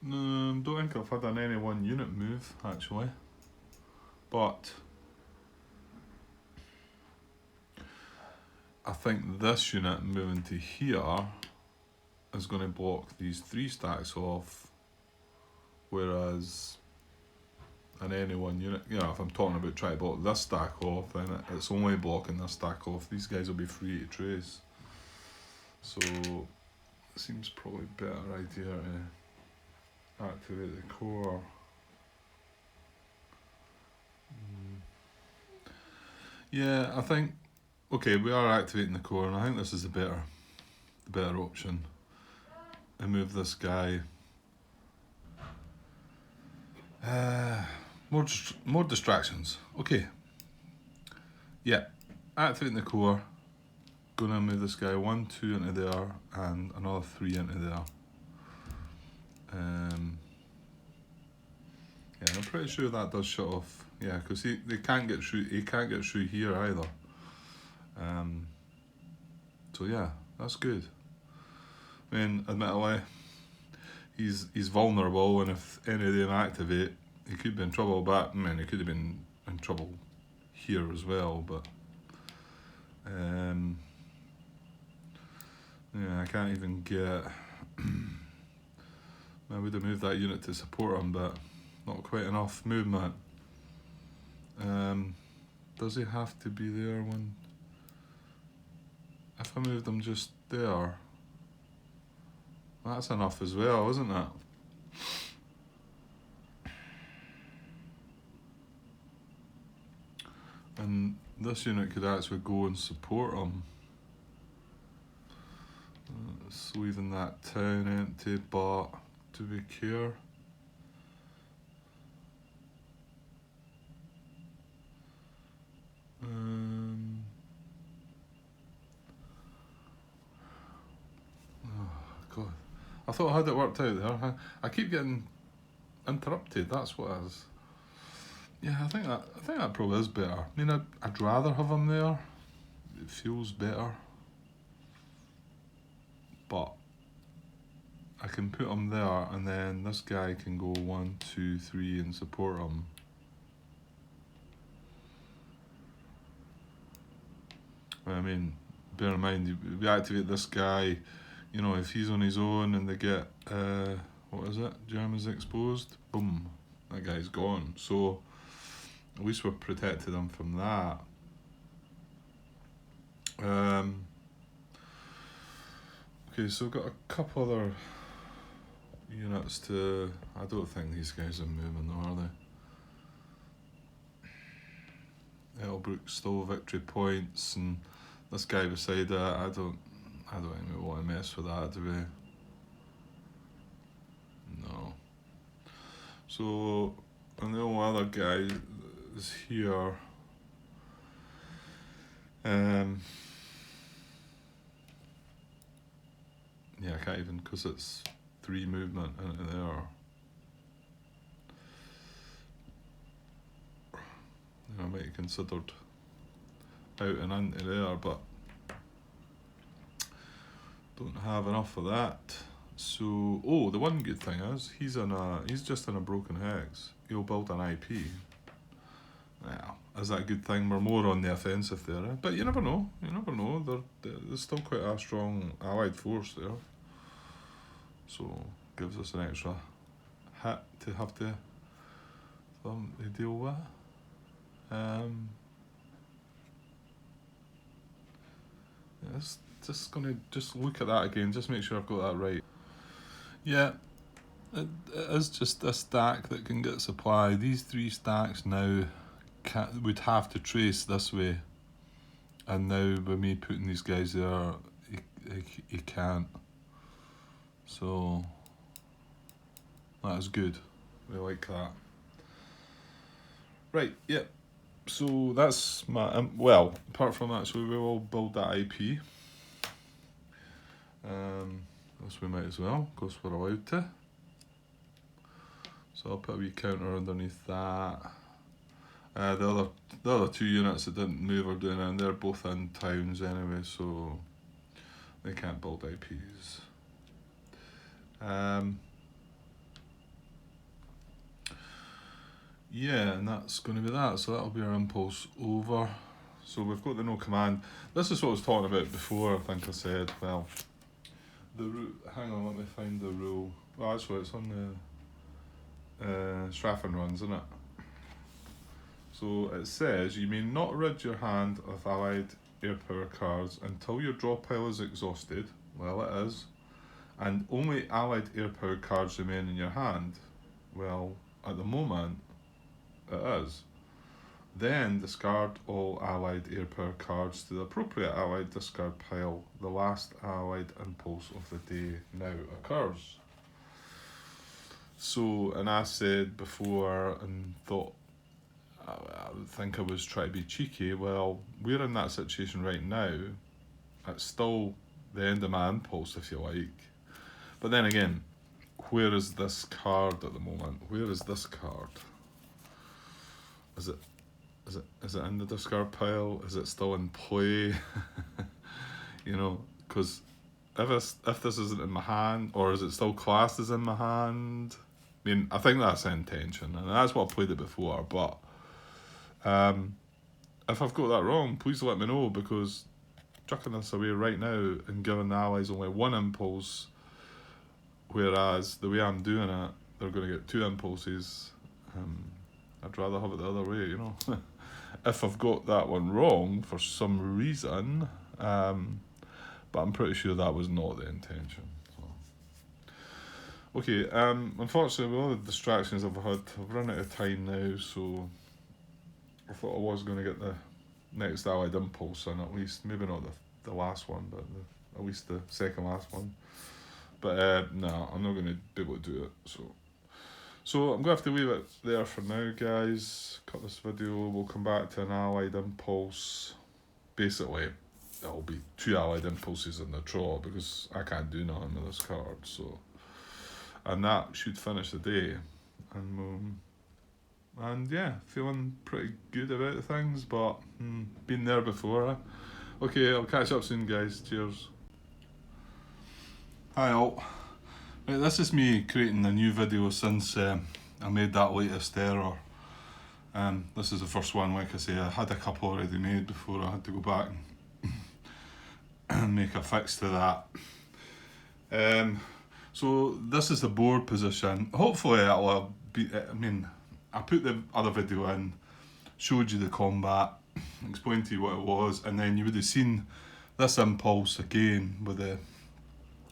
No, don't think I've had an any one unit move actually, but I think this unit moving to here is going to block these 3 stacks off, whereas an any one unit, if I'm talking about trying to block this stack off, then it's only blocking this stack off. These guys will be free to trace, so it seems probably a better idea to activate the core. Yeah, I think, okay, we are activating the core, and I think this is the better option. And move this guy. More distractions. Okay. Yeah, activating the core. Gonna move this guy 1, 2 into there, and another 3 into there. Yeah, I'm pretty sure that does shut off. Yeah, because he can't get through here either. So yeah, that's good. I mean, admittedly, he's vulnerable, and if any of them activate, he could be in trouble. But I mean, he could have been in trouble here as well. But yeah, I can't even get. I would have moved that unit to support him, but not quite enough movement. Does he have to be there when? If I moved him just there, that's enough as well, isn't it? And this unit could actually go and support him. So even that town empty, but do we care? Oh God, I thought I had it worked out there. I keep getting interrupted. That's what it is. Yeah, I think that probably is better. I mean, I'd rather have him there. It feels better, but I can put him there, and then this guy can go 1, 2, 3 and support him. I mean, bear in mind, we activate this guy, if he's on his own and they get, what is it, Germans exposed, boom, that guy's gone. So at least we're protected him from that. Okay, so we've got a couple other units to. I don't think these guys are moving though, are they? Elbrook stole victory points, and this guy beside it, I don't think we want to mess with that, do we? So, and the only other guy is here. Yeah, I can't even, because it's 3 movement into there. I might have considered out and into there, but don't have enough of that. So, the one good thing is he's just in a broken hex. He'll build an IP. Well, is that a good thing? We're more on the offensive there, but you never know. You never know. There's still quite a strong allied force there, so gives us an extra hit to have to deal with. Just gonna look at that again, just make sure I've got that right. Yeah, it is just a stack that can get supply. These 3 stacks now would have to trace this way, and now by me putting these guys there, he can't. So that is good. We like that. Right, yep. So that's my well. Apart from that, so we will build that IP. This we might as well, because we're allowed to. So I'll put a wee counter underneath that. The other 2 units that didn't move are doing it, and they're both in towns anyway, so they can't build IPs. Yeah, and that's going to be that. So that'll be our impulse over. So we've got the no command. This is what I was talking about before. I think I said, well, the route. Hang on, let me find the rule. Well, actually, it's on the Straffen runs, isn't it? So it says you may not rid your hand of allied air power cards until your draw pile is exhausted. Well, it is. And only allied air power cards remain in your hand. Well, at the moment, it is. Then discard all allied air power cards to the appropriate allied discard pile. The last allied impulse of the day now occurs. So, and I said before and thought, I think I was trying to be cheeky. Well, we're in that situation right now. It's still the end of my impulse, if you like. But then again, where is this card at the moment? Where is this card? Is it in the discard pile? Is it still in play? You know, because if this isn't in my hand, or is it still classed as in my hand? I mean, I think that's the intention, and that's what I played it before. But if I've got that wrong, please let me know, because chucking this away right now and giving the allies only 1 impulse, whereas the way I'm doing it, they're going to get 2 impulses. I'd rather have it the other way, you know. If I've got that one wrong for some reason, but I'm pretty sure that was not the intention. So. Okay, unfortunately with all the distractions I've had, I've run out of time now, so I thought I was going to get the next allied impulse in, at least. Maybe not the last one, but at least the second last one. But no, I'm not going to be able to do it, So I'm going to have to leave it there for now, guys. Cut this video. We'll come back to an allied impulse. Basically, it'll be 2 allied impulses in the draw, because I can't do nothing with this card. So, and that should finish the day. And yeah, feeling pretty good about things, but been there before. Okay, I'll catch up soon, guys. Cheers. Hi all. Right, this is me creating a new video since I made that latest error. This is the first one. Like I say, I had a couple already made before I had to go back and make a fix to that. So this is the board position. Hopefully it'll be, I put the other video in, showed you the combat, explained to you what it was, and then you would have seen this impulse again with the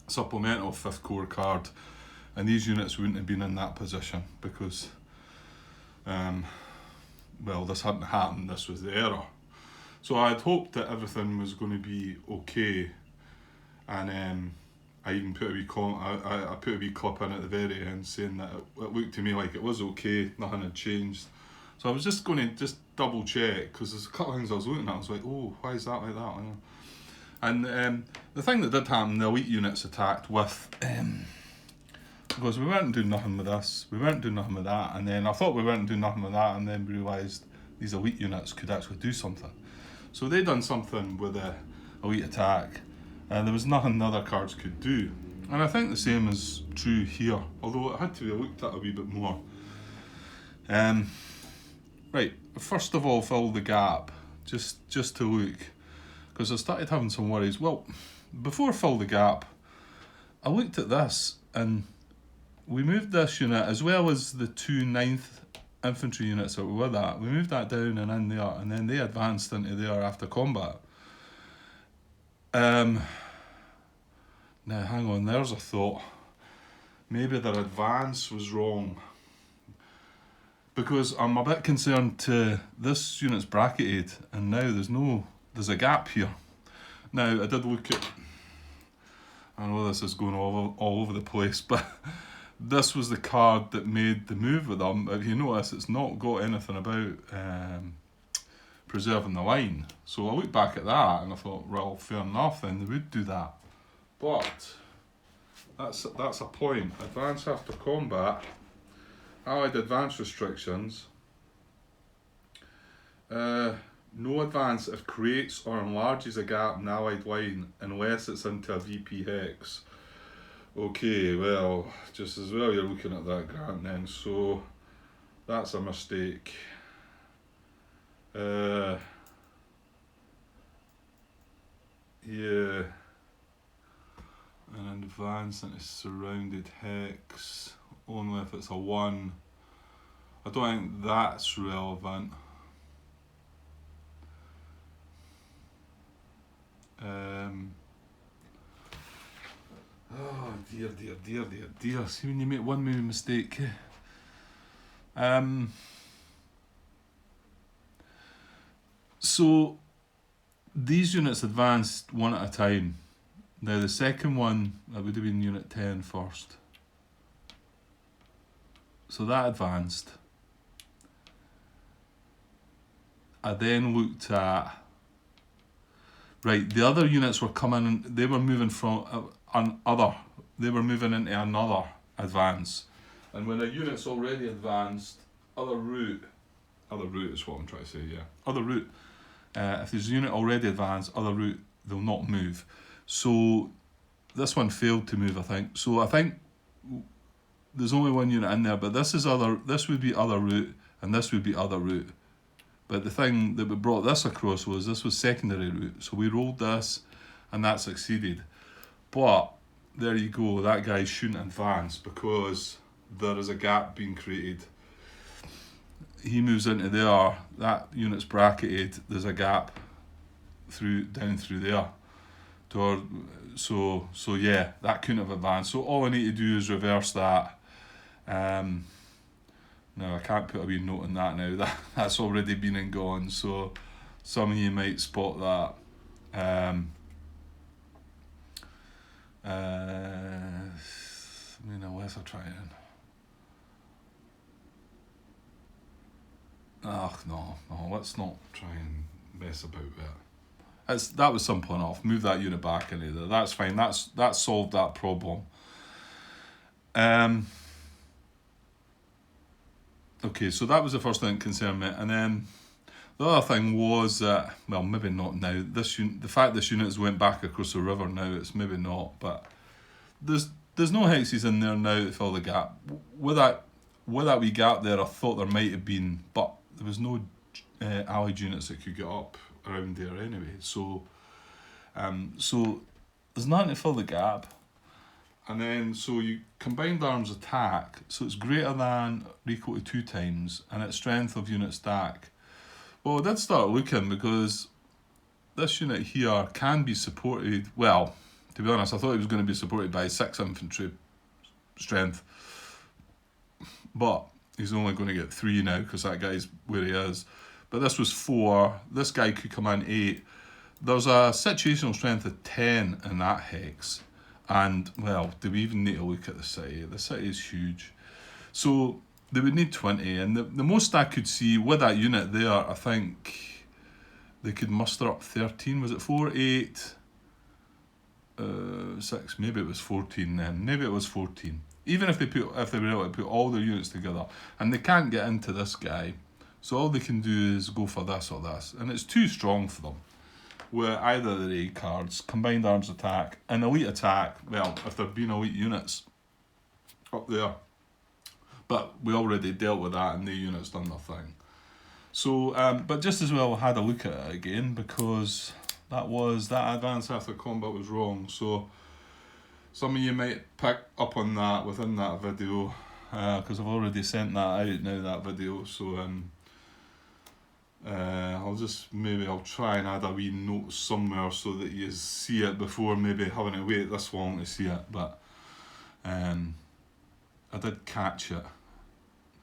supplemental 5th core card, and these units wouldn't have been in that position because well, this hadn't happened. This was the error. So I had hoped that everything was going to be okay, and I even put a wee I put a wee clip in at the very end saying that it looked to me like it was okay, nothing had changed. So I was just going to just double check, because there's a couple of things I was looking at. I was like, oh, why is that like that? And the thing that did happen, the elite units attacked with, because we weren't doing nothing with this, we weren't doing nothing with that, and then I thought we weren't doing nothing with that, and then we realised these elite units could actually do something. So they done something with the elite attack, and there was nothing the other cards could do. And I think the same is true here, although it had to be looked at a wee bit more. Right, first of all, fill the gap, just to look, because I started having some worries. Well, before fill the gap, I looked at this, and we moved this unit, as well as the 2 9th infantry units that were with that, we moved that down and in there, and then they advanced into there after combat. Now hang on, there's a thought. Maybe their advance was wrong, because I'm a bit concerned to this unit's bracketed, and now there's a gap here. Now I did look at, I know this is going all over the place, but this was the card that made the move with them. If you notice, it's not got anything about preserving the line. So I looked back at that and I thought, well, fair enough, then they would do that. But that's a point. Advance after combat. Allied advance restrictions. No advance if creates or enlarges a gap in the Allied line unless it's into a VP hex. Okay, well, just as well you're looking at that, Grant, then. So that's a mistake. Yeah. And advance into surrounded hex only if it's a 1. I don't think that's relevant. Oh dear. See, when you make one maybe mistake. So these units advanced one at a time. Now the second one, that would have been unit 10 first. So that advanced. I then looked at, right, the other units were coming, they were moving from they were moving into another advance. And when a unit's already advanced, other route is what I'm trying to say, yeah. Other route, if there's a unit already advanced, other route, they'll not move. So this one failed to move, I think. So I think there's only one unit in there, but this would be other route, and this would be other route. But the thing that we brought this across was this was secondary route. So we rolled this, and that succeeded. But there you go, that guy shouldn't advance because there is a gap being created. He moves into there, that unit's bracketed, there's a gap down through there. So yeah, that couldn't have advanced. So all I need to do is reverse that. No, I can't put a wee note on that now. That's already been and gone. So some of you might spot that. Unless I try it. No, let's not try and mess about with it. That was simple enough. Move that unit back into there. That's fine. That solved that problem. Okay, so that was the first thing that concerned me, and then the other thing was that, well, maybe not now. The fact this unit has went back across the river now, it's maybe not, but there's no hexes in there now to fill the gap. With that wee gap there, I thought there might have been, but there was no allied units that could get up around there anyway. So there's nothing to fill the gap. And then, so you combined arms attack, so it's greater than or equal to 2 times, and its strength of unit stack. Well, I did start looking, because this unit here can be supported, well, to be honest, I thought it was going to be supported by 6 infantry strength, but he's only going to get 3 now, because that guy's where he is. But this was 4, this guy could come in 8. There's a situational strength of 10 in that hex. And, well, do we even need to look at the city? The city is huge. So they would need 20. And the most I could see with that unit there, I think they could muster up 13. Was it 4, 8, 6? Maybe it was 14 then. Maybe it was 14. Even if they were able to put all their units together. And they can't get into this guy. So all they can do is go for this or this. And it's too strong for them. Where either the raid cards, combined arms attack, and elite attack, well, if there have been elite units up there. But we already dealt with that and the units done their thing. So, but just as well had a look at it again, because that advanced after combat was wrong. So some of you might pick up on that within that video, because I've already sent that out now, that video. So I'll try and add a wee note somewhere so that you see it before maybe having to wait this long to see it. But I did catch it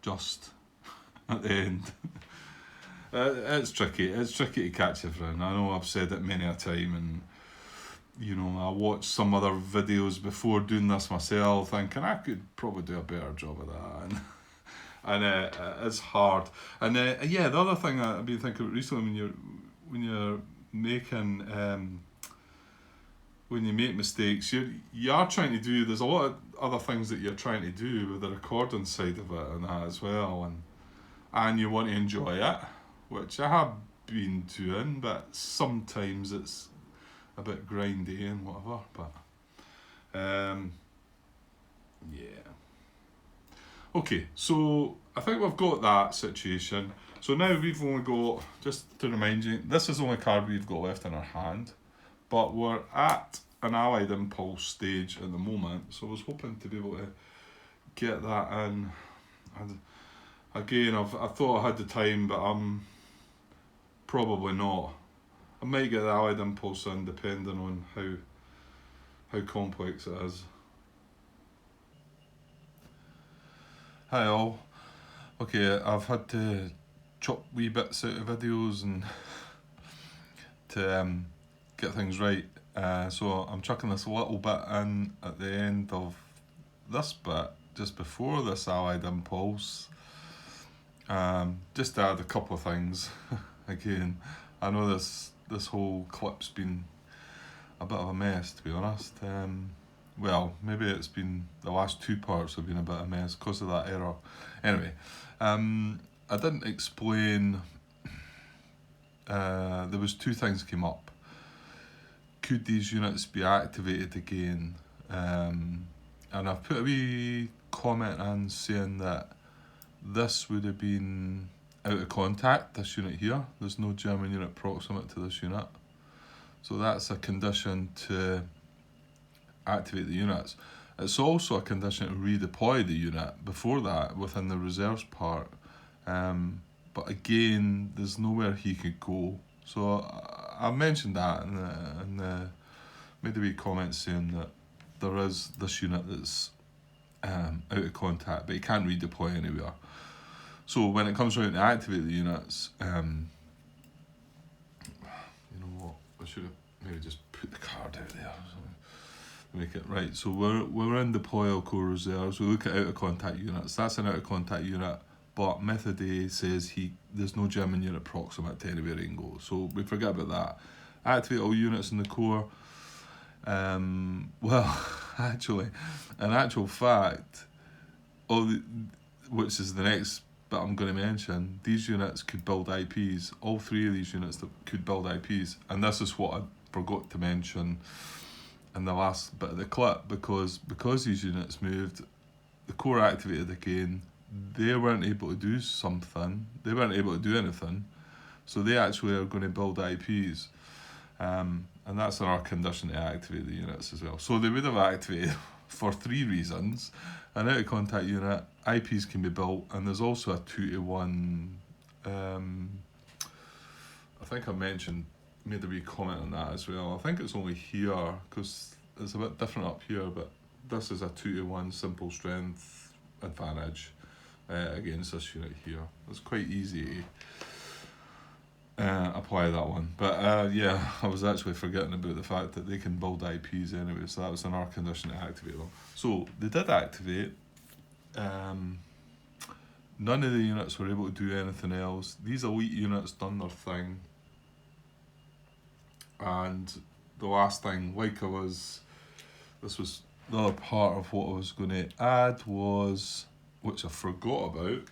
just at the end. It's tricky to catch everything. I know I've said it many a time, and you know, I watched some other videos before doing this myself thinking I could probably do a better job of that, and it's hard. And the other thing I've been thinking about recently, when you're making when you make mistakes, you are trying to do. There's a lot of other things that you're trying to do with the recording side of it and that as well, and you want to enjoy it, which I have been doing, but sometimes it's a bit grindy and whatever. But yeah. Okay, so I think we've got that situation. So now we've only got, just to remind you, this is the only card we've got left in our hand, but we're at an Allied Impulse stage at the moment, so I was hoping to be able to get that in. And again, I thought I had the time, but I'm probably not. I might get the Allied Impulse in depending on how complex it is. Hi all. Okay, I've had to chop wee bits out of videos and to get things right. So I'm chucking this little bit in at the end of this bit, just before this Allied Impulse. Just to add a couple of things. Again, I know this whole clip's been a bit of a mess, to be honest. Well, maybe it's been, the last two parts have been a bit of a mess because of that error. Anyway, I didn't explain, there was two things came up. Could these units be activated again? And I've put a wee comment in saying that this would have been out of contact, this unit here. There's no German unit proximate to this unit. So that's a condition to activate the units. It's also a condition to redeploy the unit before that within the reserves part. But again, there's nowhere he could go. So I mentioned that and made a wee comment saying that there is this unit that's out of contact, but he can't redeploy anywhere. So when it comes around to activate the units, you know what, I should have maybe just put the card out there to make it right. So we're in deploy all core reserves. We look at out of contact units. That's an out of contact unit, but method A says there's no German unit proximate to anywhere he can go. So we forget about that. Activate all units in the core. Well, actually, in actual fact, which is the next bit I'm going to mention, these units could build IPs. All three of these units that could build IPs, and this is what I forgot to mention in the last bit of the clip, because these units moved, the core activated again. They weren't able to do something. They weren't able to do anything, so they actually are going to build IPs. And that's our condition to activate the units as well. So they would have activated for three reasons. An out of contact unit, IPs can be built, and there's also a 2-to-1. I think I made a wee comment on that as well. I think it's only here because it's a bit different up here, but this is a 2-to-1 simple strength advantage against this unit here. It's quite easy apply that one. But yeah, I was actually forgetting about the fact that they can build IPs anyway, so that was in our condition to activate them. So they did activate. Um, None of the units were able to do anything else. These elite units done their thing. And the last thing, this was the other part of what I was going to add was, which I forgot about,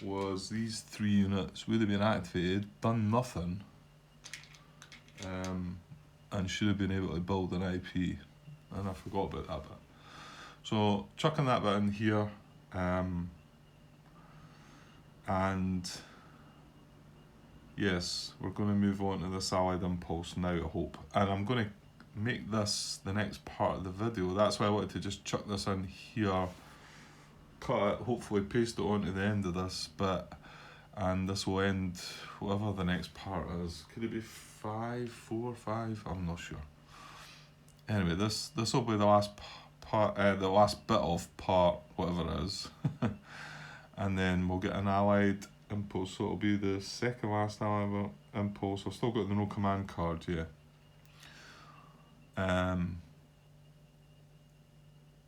was these 3 units would have been activated, done nothing, and should have been able to build an IP, and I forgot about that bit. So chucking that bit in here, and yes, we're going to move on to this allied impulse now, I hope, and I'm going to make this the next part of the video. That's why I wanted to just chuck this in here, cut it, hopefully paste it onto the end of this bit, and this will end whatever the next part is. Could it be 5, 4, 5? I'm not sure. Anyway, this will be the last part, the last bit of part, whatever it is, and then we'll get an allied impulse. So it'll be the second last allied impulse. I've still got the no command card, yeah.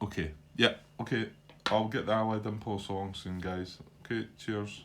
Okay, yeah, okay. I'll get the allied impulse along soon, guys. Okay, cheers.